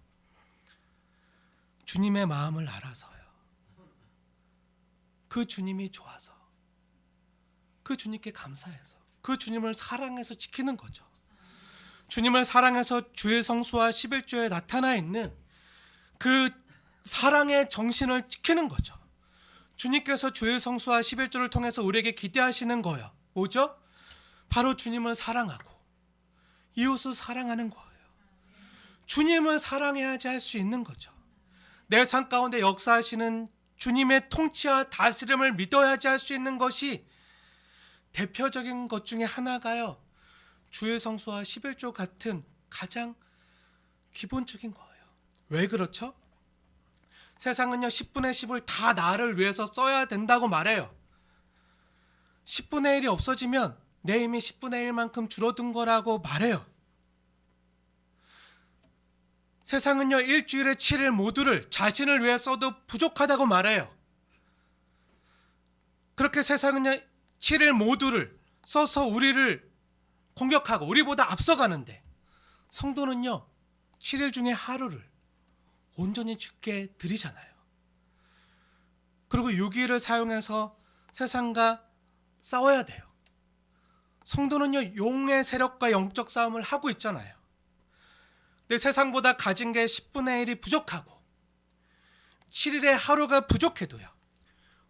주님의 마음을 알아서요. 그 주님이 좋아서, 그 주님께 감사해서, 그 주님을 사랑해서 지키는 거죠. 주님을 사랑해서 주의 성수와 11조에 나타나 있는 그 사랑의 정신을 지키는 거죠. 주님께서 주의 성수와 11조를 통해서 우리에게 기대하시는 거예요. 뭐죠? 바로 주님을 사랑하고 이웃을 사랑하는 거예요. 주님을 사랑해야지 할 수 있는 거죠. 내 삶 가운데 역사하시는 주님의 통치와 다스림을 믿어야지 할 수 있는 것이 대표적인 것 중에 하나가요 주의 성수와 11조 같은 가장 기본적인 거예요. 왜 그렇죠? 세상은요 10분의 10을 다 나를 위해서 써야 된다고 말해요. 10분의 1이 없어지면 내 힘이 10분의 1만큼 줄어든 거라고 말해요. 세상은요, 일주일에 7일 모두를 자신을 위해 써도 부족하다고 말해요. 그렇게 세상은요, 7일 모두를 써서 우리를 공격하고 우리보다 앞서가는데, 성도는요, 7일 중에 하루를 온전히 주께 드리잖아요. 그리고 6일을 사용해서 세상과 싸워야 돼요. 성도는요, 용의 세력과 영적 싸움을 하고 있잖아요. 근데 세상보다 가진 게 10분의 1이 부족하고 7일의 하루가 부족해도요,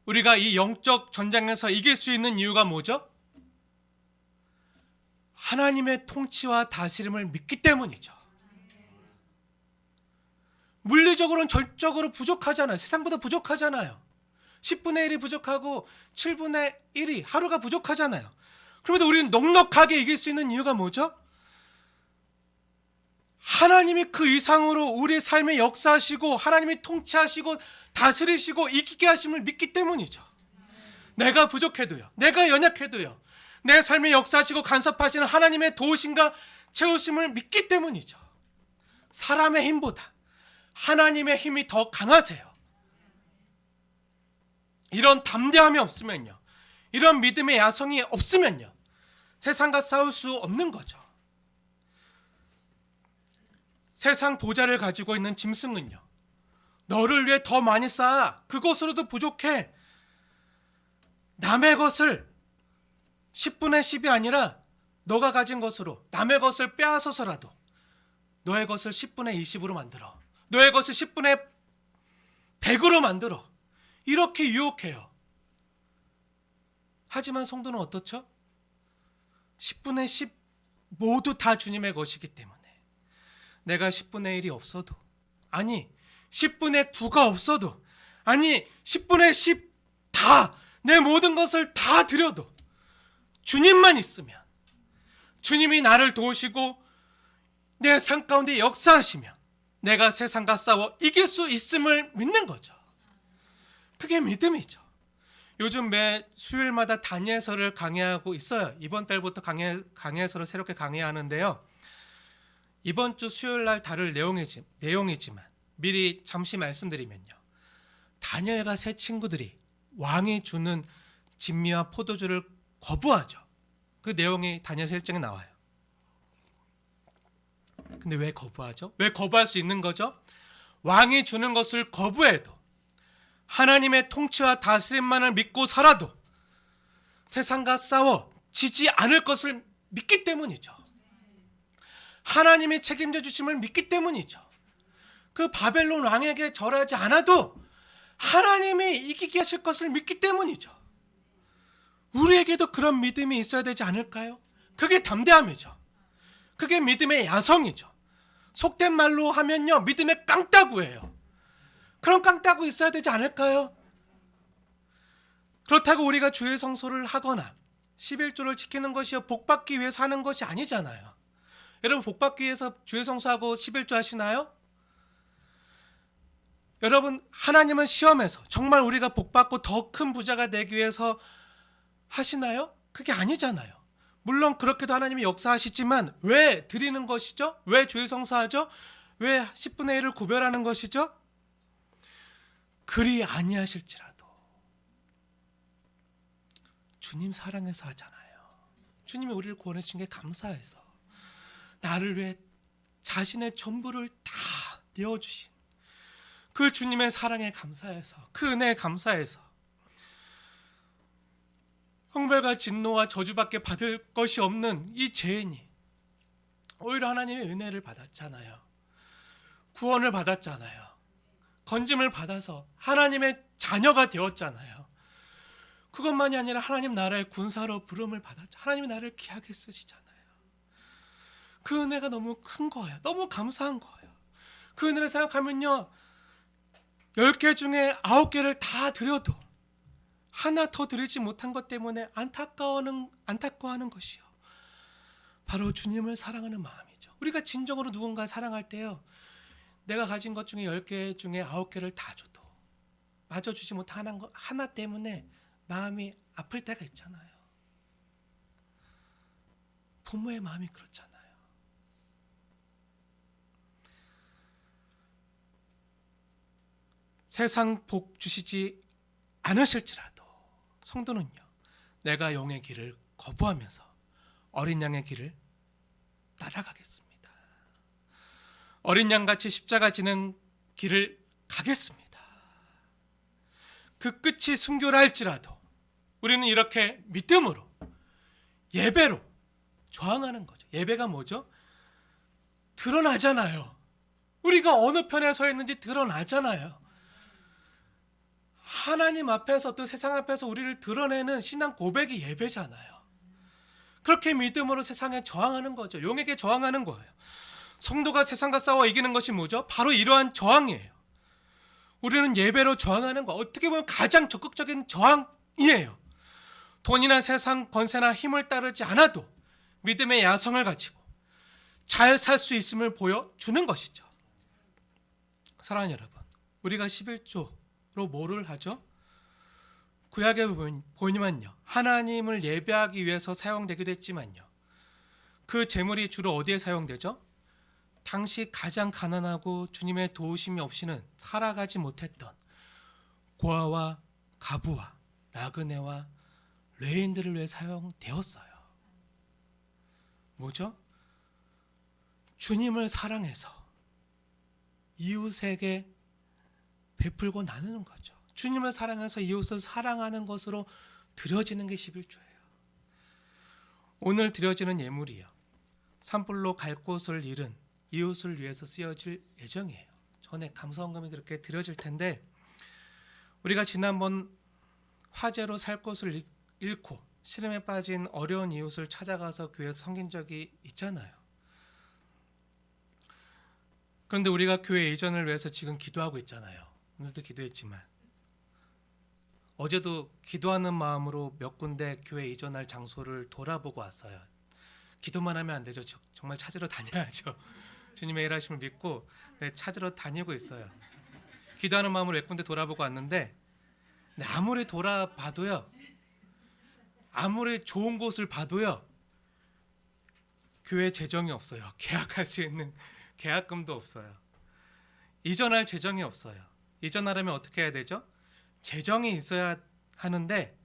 우리가 이 영적 전쟁에서 이길 수 있는 이유가 뭐죠? 하나님의 통치와 다스림을 믿기 때문이죠. 물리적으로는 절적으로 부족하잖아요. 세상보다 부족하잖아요. 10분의 1이 부족하고 7분의 1이 하루가 부족하잖아요. 그런데 우리는 넉넉하게 이길 수 있는 이유가 뭐죠? 하나님이 그 이상으로 우리의 삶에 역사하시고 하나님이 통치하시고 다스리시고 이기게 하심을 믿기 때문이죠. 내가 부족해도요, 내가 연약해도요, 내 삶에 역사하시고 간섭하시는 하나님의 도우심과 채우심을 믿기 때문이죠. 사람의 힘보다 하나님의 힘이 더 강하세요. 이런 담대함이 없으면요, 이런 믿음의 야성이 없으면요, 세상과 싸울 수 없는 거죠. 세상 보좌를 가지고 있는 짐승은요, 너를 위해 더 많이 쌓아 그것으로도 부족해. 남의 것을 10분의 10이 아니라 너가 가진 것으로 남의 것을 빼앗아서라도 너의 것을 10분의 20으로 만들어, 너의 것을 10분의 100으로 만들어. 이렇게 유혹해요. 하지만 성도는 어떻죠? 10분의 10 모두 다 주님의 것이기 때문에 내가 10분의 1이 없어도, 아니 10분의 9가 없어도, 아니 10분의 10 다, 내 모든 것을 다 드려도 주님만 있으면, 주님이 나를 도우시고 내 삶 가운데 역사하시며 내가 세상과 싸워 이길 수 있음을 믿는 거죠. 그게 믿음이죠. 요즘 매 수요일마다 다니엘서를 강의하고 있어요. 이번 달부터 강의서를 새롭게 강의하는데요. 이번 주 수요일 날 다룰 내용이지만 미리 잠시 말씀드리면요, 다니엘과 세 친구들이 왕이 주는 진미와 포도주를 거부하죠. 그 내용이 다니엘서 1장에 나와요. 근데 왜 거부하죠? 왜 거부할 수 있는 거죠? 왕이 주는 것을 거부해도 하나님의 통치와 다스림만을 믿고 살아도 세상과 싸워 지지 않을 것을 믿기 때문이죠. 하나님이 책임져 주심을 믿기 때문이죠. 그 바벨론 왕에게 절하지 않아도 하나님이 이기게 하실 것을 믿기 때문이죠. 우리에게도 그런 믿음이 있어야 되지 않을까요? 그게 담대함이죠. 그게 믿음의 야성이죠. 속된 말로 하면요, 믿음의 깡따구예요. 그런 깡따구 있어야 되지 않을까요? 그렇다고 우리가 주의 성소를 하거나 11조를 지키는 것이 복받기 위해서 하는 것이 아니잖아요. 여러분, 복받기 위해서 주의 성소하고 11조 하시나요? 여러분, 하나님은 시험에서 정말 우리가 복받고 더 큰 부자가 되기 위해서 하시나요? 그게 아니잖아요. 물론 그렇게도 하나님이 역사하시지만 왜 드리는 것이죠? 왜 주의 성소하죠? 왜 10분의 1을 구별하는 것이죠? 그리 아니하실지라도 주님 사랑해서 하잖아요. 주님이 우리를 구원하신 게 감사해서, 나를 위해 자신의 전부를 다 내어주신 그 주님의 사랑에 감사해서, 그 은혜에 감사해서 형벌과 진노와 저주밖에 받을 것이 없는 이 죄인이 오히려 하나님의 은혜를 받았잖아요. 구원을 받았잖아요. 건짐을 받아서 하나님의 자녀가 되었잖아요. 그것만이 아니라 하나님 나라의 군사로 부름을 받았죠. 하나님이 나를 귀하게 쓰시잖아요. 그 은혜가 너무 큰 거예요. 너무 감사한 거예요. 그 은혜를 생각하면요, 10개 중에 9개를 다 드려도 하나 더 드리지 못한 것 때문에 안타까워하는 것이요, 바로 주님을 사랑하는 마음이죠. 우리가 진정으로 누군가 사랑할 때요, 내가 가진 것 중에 10개 중에 9개를 다 줘도 마저 주지 못하는 것 하나 때문에 마음이 아플 때가 있잖아요. 부모의 마음이 그렇잖아요. 세상 복 주시지 않으실지라도 성도는요, 내가 용의 길을 거부하면서 어린 양의 길을 따라가겠습니다. 어린 양같이 십자가 지는 길을 가겠습니다. 그 끝이 순교라 할지라도 우리는 이렇게 믿음으로 예배로 저항하는 거죠. 예배가 뭐죠? 드러나잖아요. 우리가 어느 편에 서 있는지 드러나잖아요. 하나님 앞에서 또 세상 앞에서 우리를 드러내는 신앙 고백이 예배잖아요. 그렇게 믿음으로 세상에 저항하는 거죠. 용에게 저항하는 거예요. 성도가 세상과 싸워 이기는 것이 뭐죠? 바로 이러한 저항이에요. 우리는 예배로 저항하는 거, 어떻게 보면 가장 적극적인 저항이에요. 돈이나 세상 권세나 힘을 따르지 않아도 믿음의 야성을 가지고 잘 살 수 있음을 보여주는 것이죠. 사랑하는 여러분, 우리가 11조로 뭐를 하죠? 구약에 보니만요, 하나님을 예배하기 위해서 사용되기도 했지만요, 그 재물이 주로 어디에 사용되죠? 당시 가장 가난하고 주님의 도우심이 없이는 살아가지 못했던 고아와 가부와 나그네와 레인들을 위해 사용되었어요. 뭐죠? 주님을 사랑해서 이웃에게 베풀고 나누는 거죠. 주님을 사랑해서 이웃을 사랑하는 것으로 드려지는 게 11조예요. 오늘 드려지는 예물이요, 산불로 갈 곳을 잃은 이웃을 위해서 쓰여질 예정이에요. 전에 감사원금이 그렇게 드려질 텐데, 우리가 지난번 화재로 살 곳을 잃고 시름에 빠진 어려운 이웃을 찾아가서 교회에서 섬긴 적이 있잖아요. 그런데 우리가 교회 이전을 위해서 지금 기도하고 있잖아요. 오늘도 기도했지만 어제도 기도하는 마음으로 몇 군데 교회 이전할 장소를 돌아보고 왔어요. 기도만 하면 안 되죠. 정말 찾으러 다녀야죠. 주님의 일하심을 믿고 찾으러 다니고 있어요. 기도하는 마음으로 몇 군데 돌아보고 왔는데, 아무리 돌아봐도요, 아무리 좋은 곳을 봐도요, 교회 재정이 없어요. 계약할 수 있는 계약금도 없어요. 이전할 재정이 없어요. 이전하려면 어떻게 해야 되죠? 재정이 있어야 하는데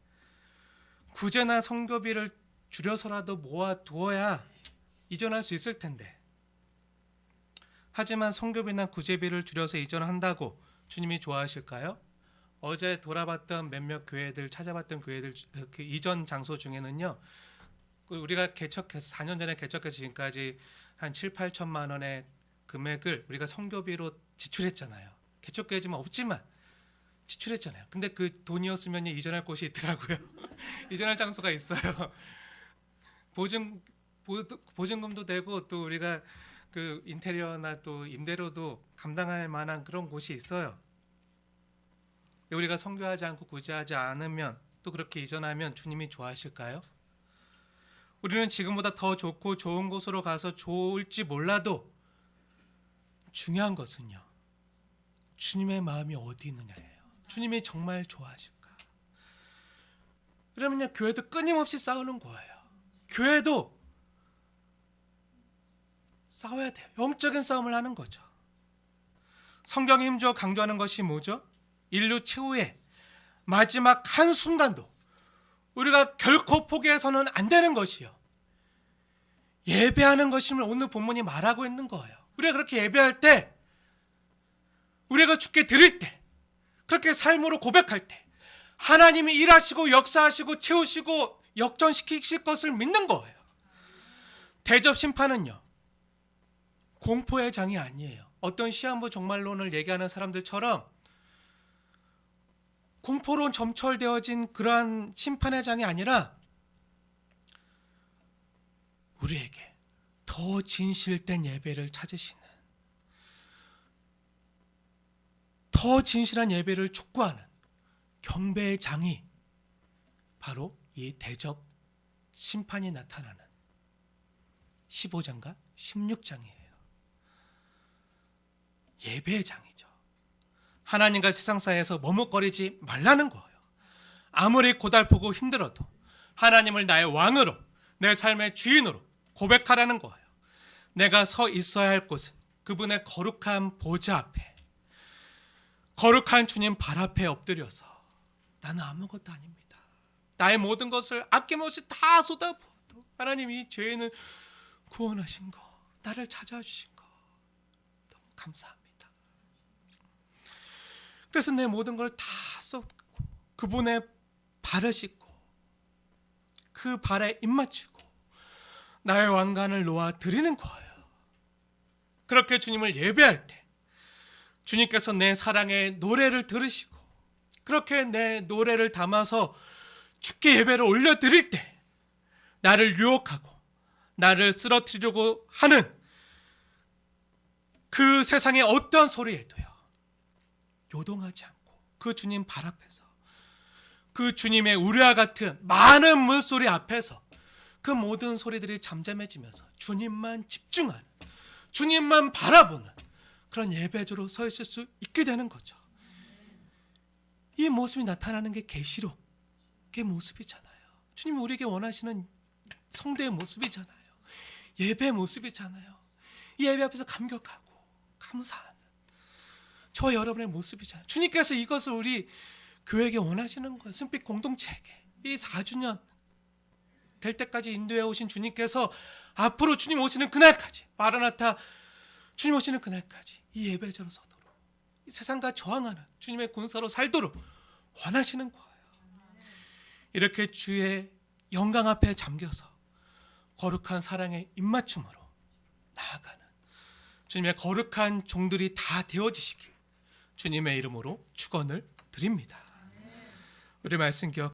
구제나 선교비를 줄여서라도 모아두어야 이전할 수 있을 텐데, 하지만 선교비나 구제비를 줄여서 이전한다고 주님이 좋아하실까요? 어제 돌아봤던 몇몇 교회들, 찾아봤던 교회들 그 이전 장소 중에는요, 우리가 개척해서 4년 전에 개척해서 지금까지 한 7, 8천만 원의 금액을 우리가 선교비로 지출했잖아요. 개척교회지만 없지만 지출했잖아요. 근데 그 돈이었으면 이전할 곳이 있더라고요. 이전할 장소가 있어요. 보증금도 되고 또 우리가 그 인테리어나 또 임대료도 감당할 만한 그런 곳이 있어요. 우리가 선교하지 않고 구제하지 않으면, 또 그렇게 이전하면 주님이 좋아하실까요? 우리는 지금보다 더 좋고 좋은 곳으로 가서 좋을지 몰라도 중요한 것은요, 주님의 마음이 어디 있느냐예요. 주님이 정말 좋아하실까? 그러면요, 교회도 끊임없이 싸우는 거예요. 교회도 싸워야 돼요. 영적인 싸움을 하는 거죠. 성경이 힘주어 강조하는 것이 뭐죠? 인류 최후의 마지막 한순간도 우리가 결코 포기해서는 안 되는 것이요, 예배하는 것임을 오늘 본문이 말하고 있는 거예요. 우리가 그렇게 예배할 때, 우리가 주께 드릴 때, 그렇게 삶으로 고백할 때 하나님이 일하시고 역사하시고 채우시고 역전시키실 것을 믿는 거예요. 대접 심판은요, 공포의 장이 아니에요. 어떤 시한부 종말론을 얘기하는 사람들처럼 공포로 점철되어진 그러한 심판의 장이 아니라 우리에게 더 진실된 예배를 찾으시는, 더 진실한 예배를 촉구하는 경배의 장이 바로 이 대접 심판이 나타나는 15장과 16장이에요. 예배의 장이죠. 하나님과 세상 사이에서 머뭇거리지 말라는 거예요. 아무리 고달프고 힘들어도 하나님을 나의 왕으로, 내 삶의 주인으로 고백하라는 거예요. 내가 서 있어야 할 곳은 그분의 거룩한 보좌 앞에, 거룩한 주님 발 앞에 엎드려서 나는 아무것도 아닙니다. 나의 모든 것을 아낌없이 다 쏟아부어도 하나님 이 죄인을 구원하신 거, 나를 찾아주신 거 너무 감사합니다. 그래서 내 모든 걸 다 쏟고 그분의 발을 씻고 그 발에 입맞추고 나의 왕관을 놓아 드리는 거예요. 그렇게 주님을 예배할 때 주님께서 내 사랑의 노래를 들으시고 그렇게 내 노래를 담아서 주께 예배를 올려드릴 때 나를 유혹하고 나를 쓰러뜨리려고 하는 그 세상의 어떤 소리에도요 요동하지 않고 그 주님 발 앞에서 그 주님의 우리와 같은 많은 물소리 앞에서 그 모든 소리들이 잠잠해지면서 주님만 집중하는 주님만 바라보는 그런 예배자로 서 있을 수 있게 되는 거죠. 이 모습이 나타나는 게 계시록의 모습이잖아요. 주님이 우리에게 원하시는 성도의 모습이잖아요. 예배의 모습이잖아요. 이 예배 앞에서 감격하고 감사하는 저와 여러분의 모습이잖아요. 주님께서 이것을 우리 교회에게 원하시는 거예요. 순빛 공동체에게 이 4주년 될 때까지 인도해 오신 주님께서 앞으로 주님 오시는 그날까지 마라나타 주님 오시는 그날까지 이 예배자로 서도록 이 세상과 저항하는 주님의 군사로 살도록 원하시는 거예요. 이렇게 주의 영광 앞에 잠겨서 거룩한 사랑의 입맞춤으로 나아가는 주님의 거룩한 종들이 다 되어지시길 주님의 이름으로 축원을 드립니다. 우리 말씀 기억